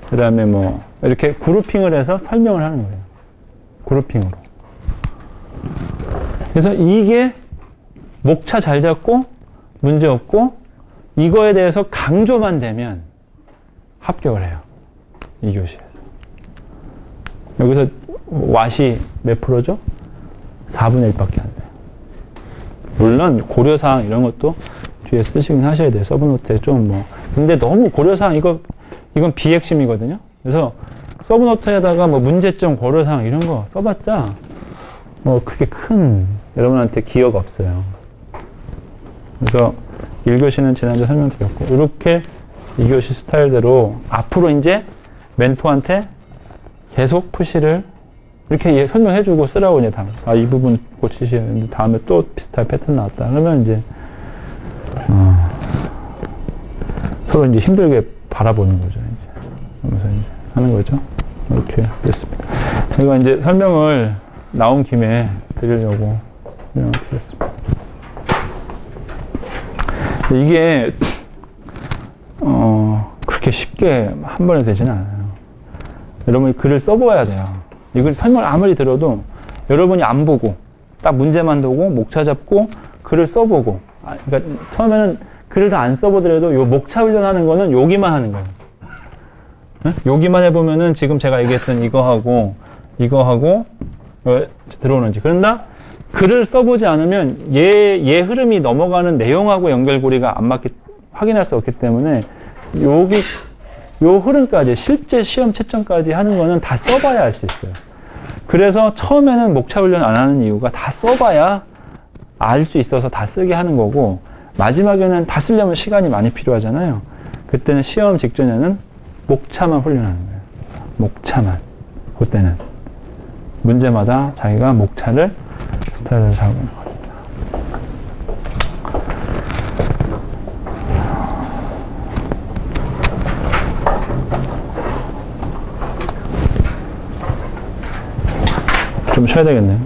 그 다음에 뭐 이렇게 그룹핑을 해서 설명을 하는 거예요. 그룹핑으로. 그래서 이게 목차 잘 잡고 문제 없고 이거에 대해서 강조만 되면 합격을 해요. 이 교시에서. 여기서 왓이 몇 프로죠? 4분의 1밖에 안 돼요. 물론 고려사항 이런 것도 뒤에 쓰시긴 하셔야 돼요. 서브노트에 좀 뭐. 근데 너무 고려사항 이건 비핵심이거든요. 그래서 서브노트에다가 뭐 문제점, 고려사항 이런 거 써봤자 뭐 그렇게 큰 여러분한테 기여가 없어요. 그래서 1교시는 지난주에 설명드렸고 이렇게 2교시 스타일대로 앞으로 이제 멘토한테 계속 푸시를 이렇게 설명해주고 쓰라고 이제 이 부분 고치셔야 되는데 다음에 또 비슷한 패턴 나왔다. 그러면 이제 서로 이제 힘들게 바라보는 거죠. 이제 그러면서 이제 하는 거죠. 이렇게 됐습니다. 제가 이제 설명을 나온 김에 드리려고 설명을 드렸습니다. 이게 그렇게 쉽게 한 번에 되지는 않아요. 여러분이 글을 써보아야 돼요. 이걸 설명을 아무리 들어도 여러분이 안 보고 딱 문제만 보고 목차 잡고 글을 써보고 그러니까 처음에는 글을 다 안 써보더라도 요 목차 훈련하는 거는 여기만 하는 거예요. 네? 여기만 해보면은 지금 제가 얘기했던 이거하고 들어오는지. 그런다 글을 써보지 않으면 얘 흐름이 넘어가는 내용하고 연결고리가 안 맞게 확인할 수 없기 때문에 요 흐름까지 실제 시험 채점까지 하는 거는 다 써봐야 알 수 있어요. 그래서 처음에는 목차 훈련 안 하는 이유가 다 써봐야 알 수 있어서 다 쓰게 하는 거고 마지막에는 다 쓰려면 시간이 많이 필요하잖아요. 그때는 시험 직전에는 목차만 훈련하는 거예요. 목차만. 그때는 문제마다 자기가 목차를 스타일을 잡는 거예요. 좀 쉬어야 되겠네요.